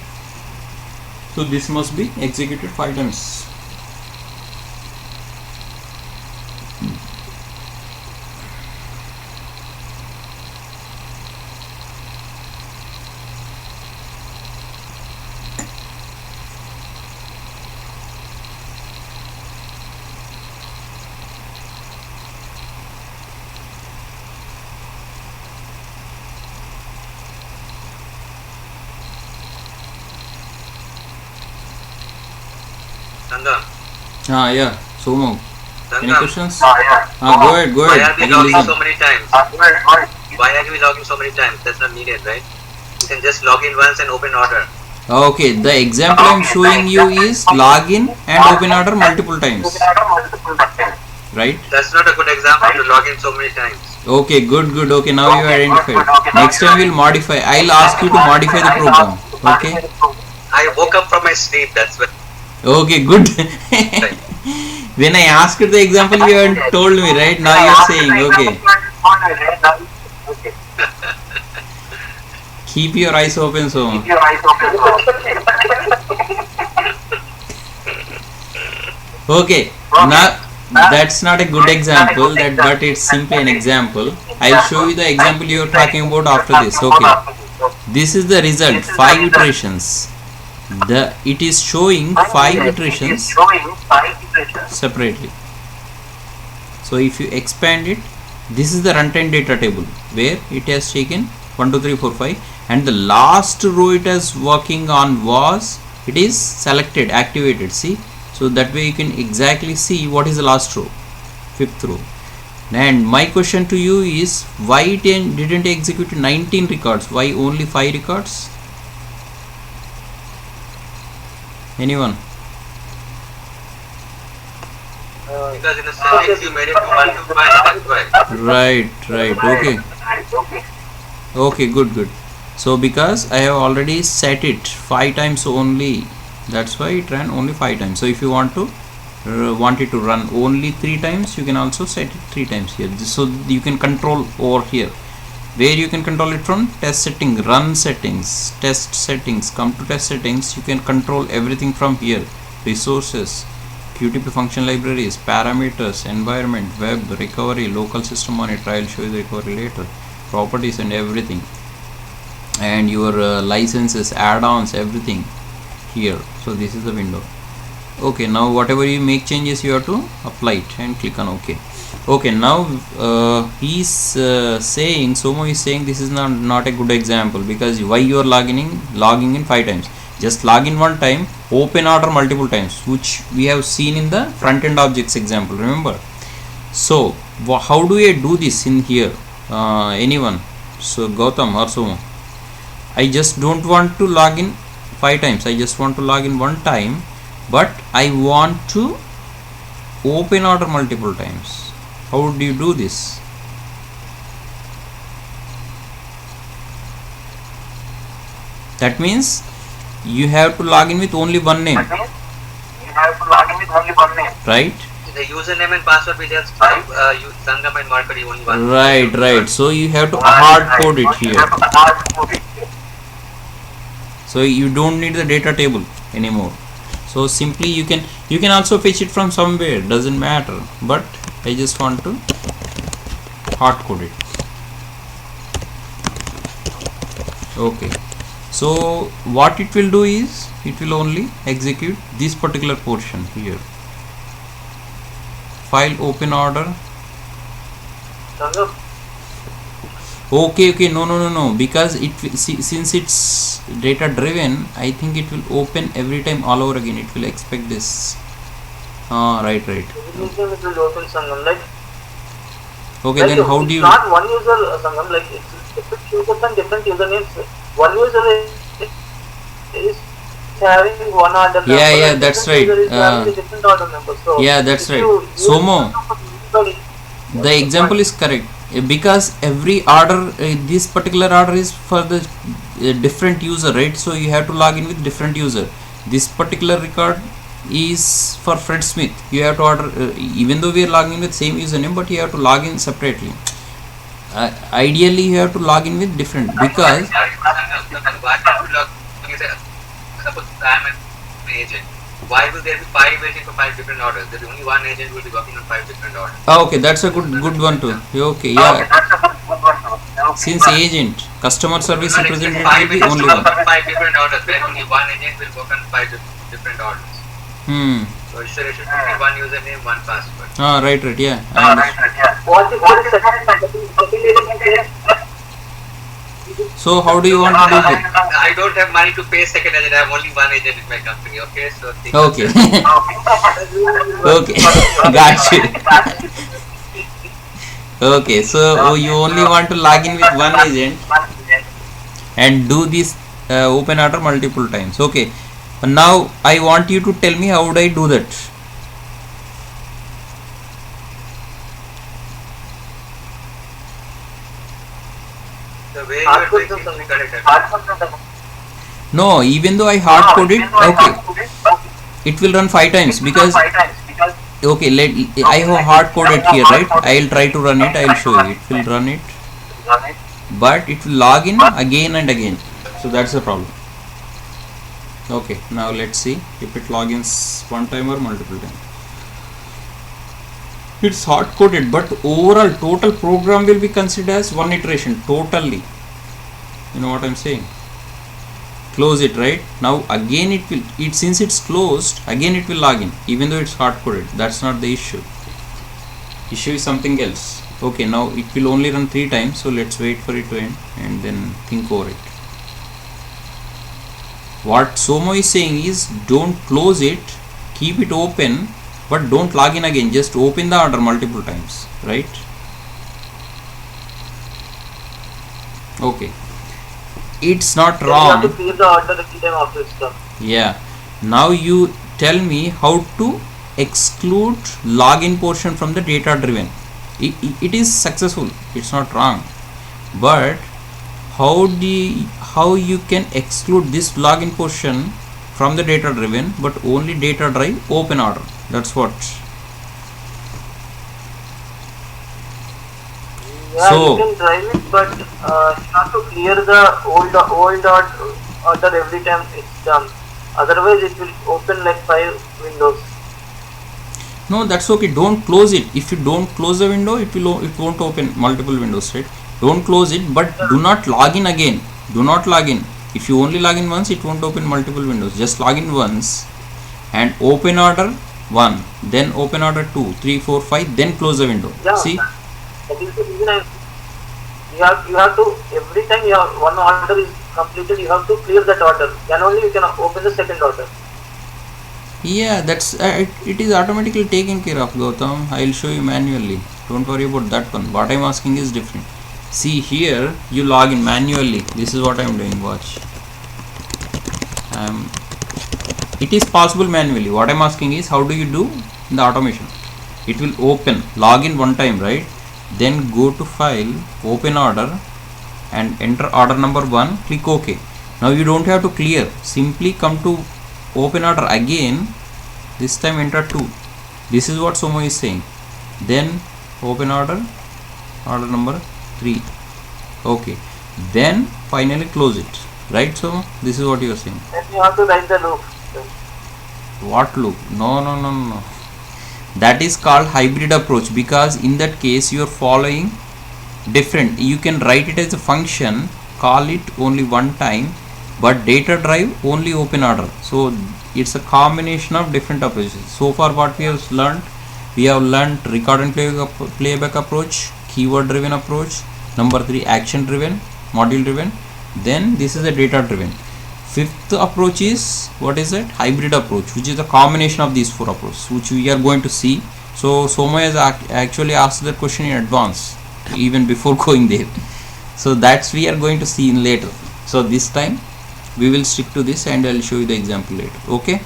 So this must be executed 5 times. Sangam. Yeah. Somo. Any Sangam. questions? Yeah. Go ahead. Why are I we can logging listen. so many times? Why are we logging so many times? That's not needed, right? You can just log in once and open order. Okay, the example I'm showing you is login and open order multiple times, right? That's not a good example to log in so many times. Okay, good. Okay, now you identified. Next time we'll modify. I'll ask you to modify the program. Okay. I woke up from my sleep, that's why. Okay, good. When I asked the example, you haven't told me, right? Now you're saying, okay. Keep your eyes open, so. Okay, now that's not a good example, but it's simply an example. I'll show you the example you're talking about after this. Okay, this is the result, 5 iterations. It is showing 5 iterations separately. So if you expand it, this is the runtime data table where it has taken 1 2 3 4 5, and the last row it is working on was, it is selected, activated. See, so that way you can exactly see what is the last row, 5th row. And my question to you is, why it didn't execute 19 records? Why only 5 records? Anyone? Because in the settings you made it to 1 to 5, that's why. Right. Okay, good. So because I have already set it 5 times only, that's why it ran only 5 times. So if you want it to run only 3 times, you can also set it 3 times here. So you can control over here, where you can control it from test setting, run settings, test settings. Come to test settings, you can control everything from here. Resources, QTP function libraries, parameters, environment, web, recovery, local system monitor. I'll show you the recovery later. Properties and everything, and your licenses, add-ons, everything here. So this is the window. Okay, now whatever you make changes, you have to apply it and click on OK. Okay, now he's saying, Somo is saying this is not a good example, because why you are logging in 5 times. Just log in 1 time, open order multiple times, which we have seen in the front end objects example, remember. So how do I do this in here? Anyone? So Gautam or Somo, I just don't want to log in 5 times, I just want to log in 1 time, but I want to open order multiple times. How do you do this? That means you have to log in with only one name, right? The username and password we just type, Sangam and Markari only one. Right. So you have to hard code it here. So you don't need the data table anymore. So simply you can also fetch it from somewhere, doesn't matter, but I just want to hard code it. Okay, so what it will do is, it will only execute this particular portion here. File open order. Okay, no, because since it's data driven, I think it will open every time all over again. It will expect this. Right. It will open Sangam, like. Okay, then how do you? It's not one user Sangam, like it's different users and different usernames. One user is having one order number. Yeah, that's right. Different order number. So yeah, that's right. Somo, the example is correct, because every order, this particular order is for the different user, right? So you have to log in with different user. This particular record is for Fred Smith. You have to order, even though we are logging in with same username, but you have to log in separately. Ideally you have to log in with different, because suppose I am an agent. Why will there be 5 agents for 5 different orders? There is only one agent will be working on 5 different orders. Okay, that's a good one too. Okay, yeah. Since agent, customer service representative will be only one. 5 different orders, where only one agent will work on 5 different orders. So it should be one username, one password. Right, yeah. So how do you want to do it? I don't have money to pay second agent. I have only one agent in my company. Okay, so okay. Okay, got you. Okay, so you only want to log in with one agent and do this open order multiple times. Okay, now I want you to tell me how would I do that. The way you are doing seems to be correct. No, even though I hard code it, okay, it will run 5 times because okay, I have hard coded here, right? I will try to run it. I will show you. It will run it, but it will log in again and again. So that's the problem. Okay, now let's see if it logins one time or multiple times. It's hard coded, but overall total program will be considered as one iteration totally. You know what I'm saying? Close it, right? Now again it will, since it's closed, again it will log in even though it's hard coded. That's not the issue. Issue is something else. Okay, now it will only run 3 times, so let's wait for it to end and then think over it. What Somo is saying is don't close it, keep it open, but don't log in again. Just open the order multiple times, right? Okay, it's not wrong. You have to clear the order every time after it's done. Yeah. Now you tell me how to exclude login portion from the data driven. It is successful. It's not wrong. But how you can exclude this login portion from the data driven, but only data drive open order? That's what. Yeah, So- you can drive it, but you have to clear the old order every time it's done. Otherwise, it will open like 5 windows. No, that's okay. Don't close it. If you don't close the window, it won't open multiple windows, right? Don't close it, but do not log in again. Do not log in. If you only log in once, it won't open multiple windows. Just log in once and open order 1, then open order 2, 3, 4, 5, then close the window. Yeah. See? That is the reason you have to, every time one order is completed, you have to clear that order. Then only you can open the second order. Yeah, that's it is automatically taken care of, Gautam. I will show you manually. Don't worry about that one. What I'm asking is different. See here, you log in manually. This is what I'm doing. Watch. It is possible manually. What I'm asking is how do you do in the automation? It will open, log in one time, right? Then go to file, open order and enter order number 1, click OK. Now you don't have to clear, simply come to open order again, this time enter 2. This is what Somo is saying. Then open order number 3. Okay, then finally close it, right? Somo, this is what you are saying. Then you have to write the loop. What loop? No. That is called hybrid approach, because in that case you are following different. You can write it as a function, call it only one time, but data drive only open order. So it's a combination of different approaches. So far what we have learned record and playback approach, keyword driven approach, number 3 action driven, module driven, then this is a data driven. 5th approach is, what is it? Hybrid approach, which is a combination of these 4 approaches, which we are going to see. So Somo has actually asked the question in advance, even before going there. So that's we are going to see in later. So this time we will stick to this and I will show you the example later. Okay.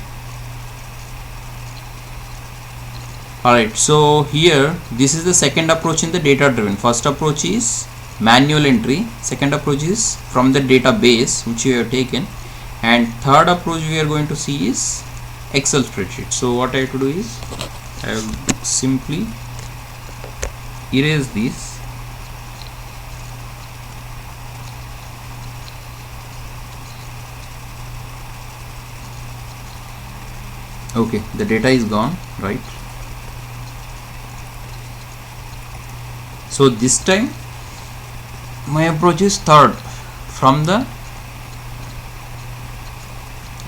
Alright, so here this is the second approach in the data driven. First approach is manual entry, second approach is from the database which you have taken, and third approach we are going to see is Excel spreadsheet. So what I have to do is I have simply erase this. Okay, the data is gone, right? So this time my approach is third, from the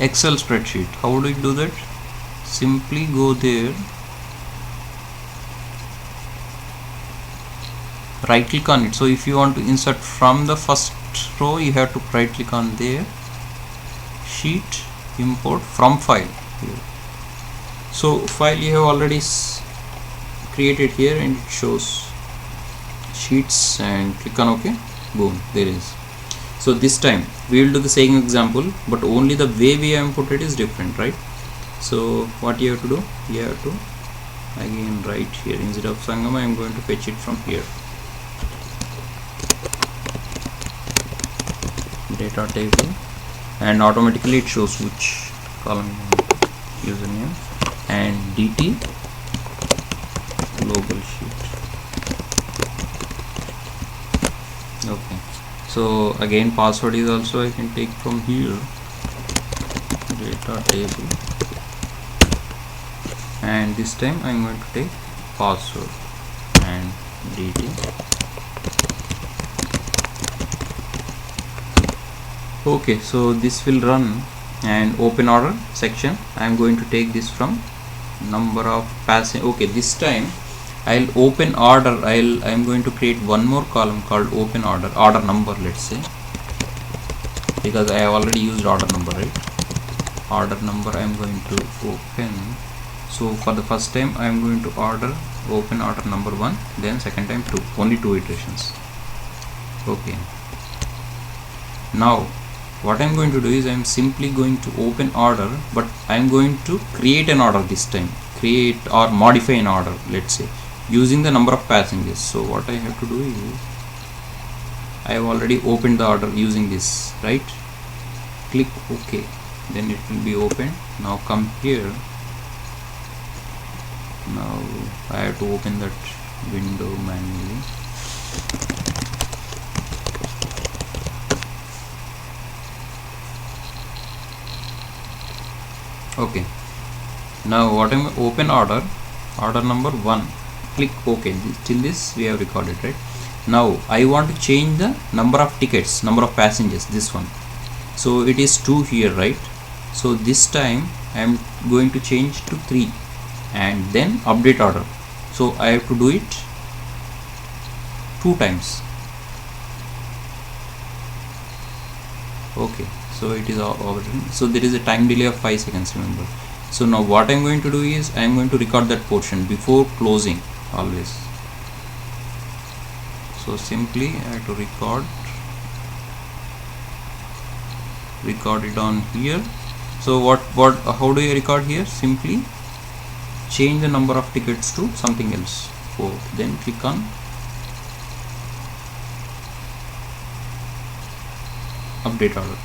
Excel spreadsheet. How do you do that? Simply go there, right click on it. So if you want to insert from the first row, you have to right click on there, sheet, import from file here. So file you have already created here and it shows sheets, and click on OK. Boom, there is. So this time we will do the same example, but only the way we have inputted is different, right? So what you have to do, you have to again write here, instead of Sangama I am going to fetch it from here, data table, and automatically it shows which column you want, username and dt global sheet. Okay, so again password is also I can take from here, data table, and this time I am going to take password and dt. Okay, so this will run, and open order section I am going to take this from number of passing. Okay, this time I'll open order, I am going to create one more column called open order, order number, let's say, because I have already used order number, right? Order number I am going to open. So for the first time I am going to open order number 1, then second time 2, only 2 iterations. Okay, now what I am going to do is I am simply going to open order, but I am going to create an order this time, create or modify an order, let's say, using the number of passengers. So what I have to do is I have already opened the order using this, right? Click OK, then it will be opened. Now come here. Now I have to open that window manually. Okay, now what I'm open order number 1, click OK. Till this we have recorded, right? Now I want to change the number of tickets, number of passengers, this one. So it is 2 here, right? So this time I am going to change to 3 and then update order. So I have to do it 2 times. Okay, so it is overwritten. So there is a time delay of 5 seconds, remember. So now what I am going to do is I am going to record that portion before closing always. So simply I have to record it on here. So how do you record here? Simply change the number of tickets to something else, 4, then click on update order.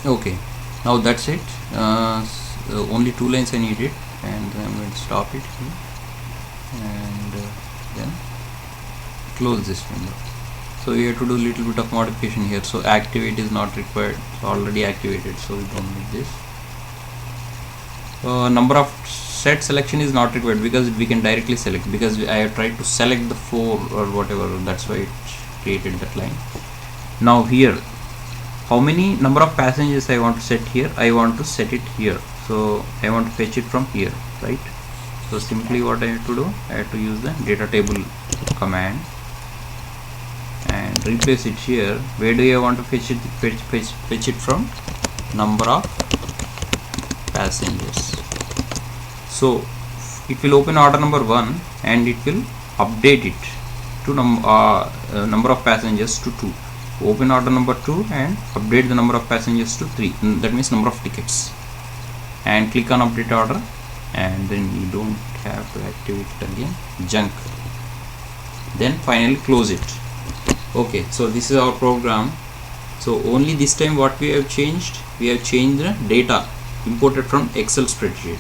Okay, now that's it. Only 2 lines I needed, and I'm going to stop it here and then close this window. So you have to do a little bit of modification here. So activate is not required, it's already activated, so we don't need this. Number of set selection is not required because we can directly select, because I have tried to select the 4 or whatever, that's why it created that line. Now here, how many number of passengers I want to set here? I want to set it here, so I want to fetch it from here, right? So simply what I have to do, I have to use the data table command and replace it here. Where do you want to fetch it? Fetch it from number of passengers. So it will open order number 1 and it will update it to number of passengers to 2. Open order number 2 and update the number of passengers to 3, that means number of tickets, and click on update order, and then you don't have to activate it again, junk, then finally close it. Okay, so this is our program. So only this time what we have changed the data imported from Excel spreadsheet.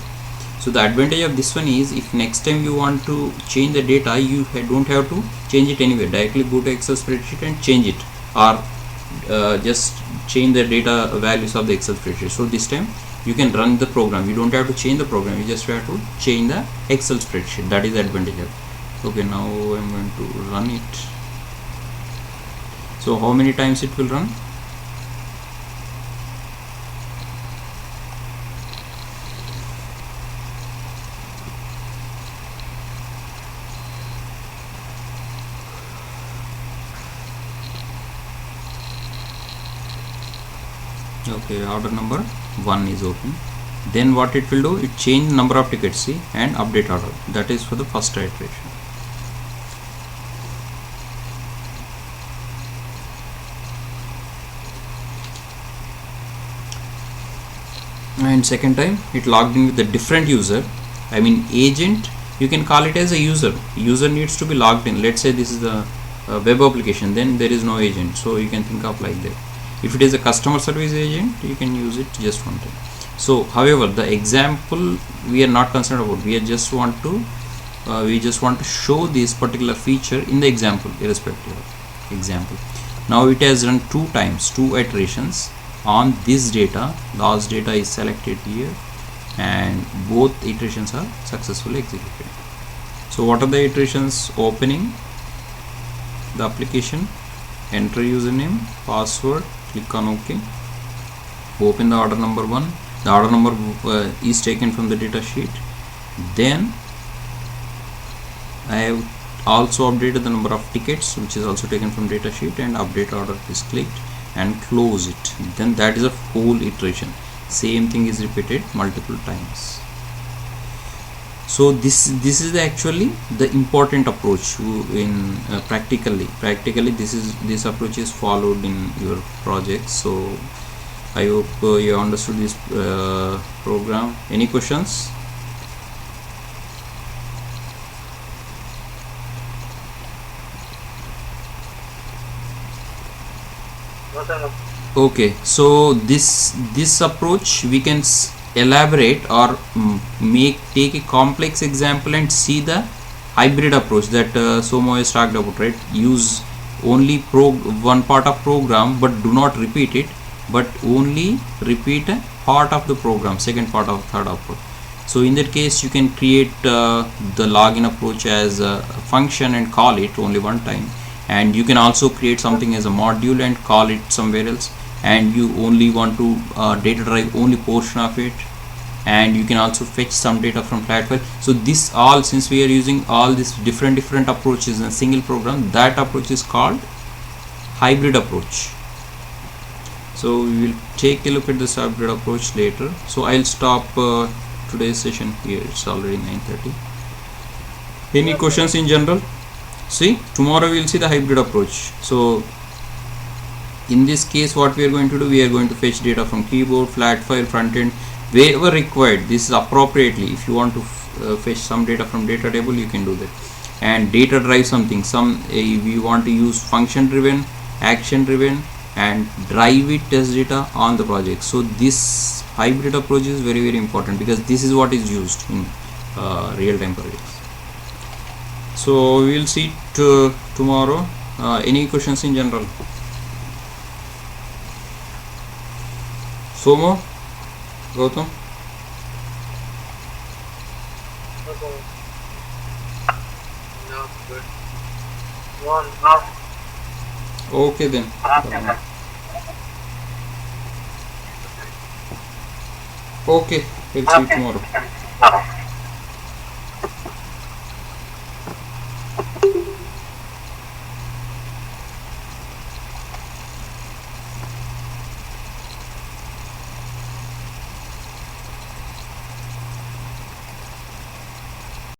So the advantage of this one is, if next time you want to change the data, you don't have to change it anywhere, directly go to Excel spreadsheet and change it, or just change the data values of the Excel spreadsheet. So this time you can run the program, you don't have to change the program, you just have to change the Excel spreadsheet. That is the advantage of it. Okay, now I'm going to run it. So how many times it will run? Okay, order number 1 is open. then what it will do, it change number of tickets, see, and update order. That is for the first iteration. And second time it logged in with a different user, I mean agent. You can call it as a user. User needs to be logged in. Let's say this is a web application, then there is no agent, so you can think of like that. If it is a customer service agent, you can use it just one time. So however, the example we are not concerned about, we just want to show this particular feature in the example, irrespective of example. Now it has run 2 times, 2 iterations on this data. Last data is selected here, and both iterations are successfully executed. So what are the iterations? Opening the application, enter username, password, click on OK, open the order number 1. The order number is taken from the data sheet. Then I have also updated the number of tickets, which is also taken from data sheet, and update order is clicked and close it. Then that is a whole iteration. Same thing is repeated multiple times. So this is actually the important approach in practically this approach is followed in your project. So I hope you understood this program. Any questions? Okay, so this approach we can elaborate or take a complex example and see the hybrid approach that Somo has talked about, right? Use only one part of program, but do not repeat it, but only repeat a part of the program, second part of third approach. So in that case, you can create the login approach as a function and call it only one time, and you can also create something as a module and call it somewhere else, and you only want to data drive only portion of it, and you can also fetch some data from flat file. So this all, since we are using all these different approaches in a single program, that approach is called hybrid approach. So we will take a look at this hybrid approach later. So I'll stop today's session here. It's already 9:30. Any questions in general? See, tomorrow we will see the hybrid approach. So in this case, what we are going to do, we are going to fetch data from keyboard, flat file, front end, wherever required. This is appropriately. If you want to fetch some data from data table, you can do that. And data drive something. We want to use function driven, action driven, and drive it as data on the project. So this hybrid approach is very important, because this is what is used in real-time projects. So we will see tomorrow. Any questions in general? Somo, Gautam? No, good. Okay then. Okay, we'll see you tomorrow.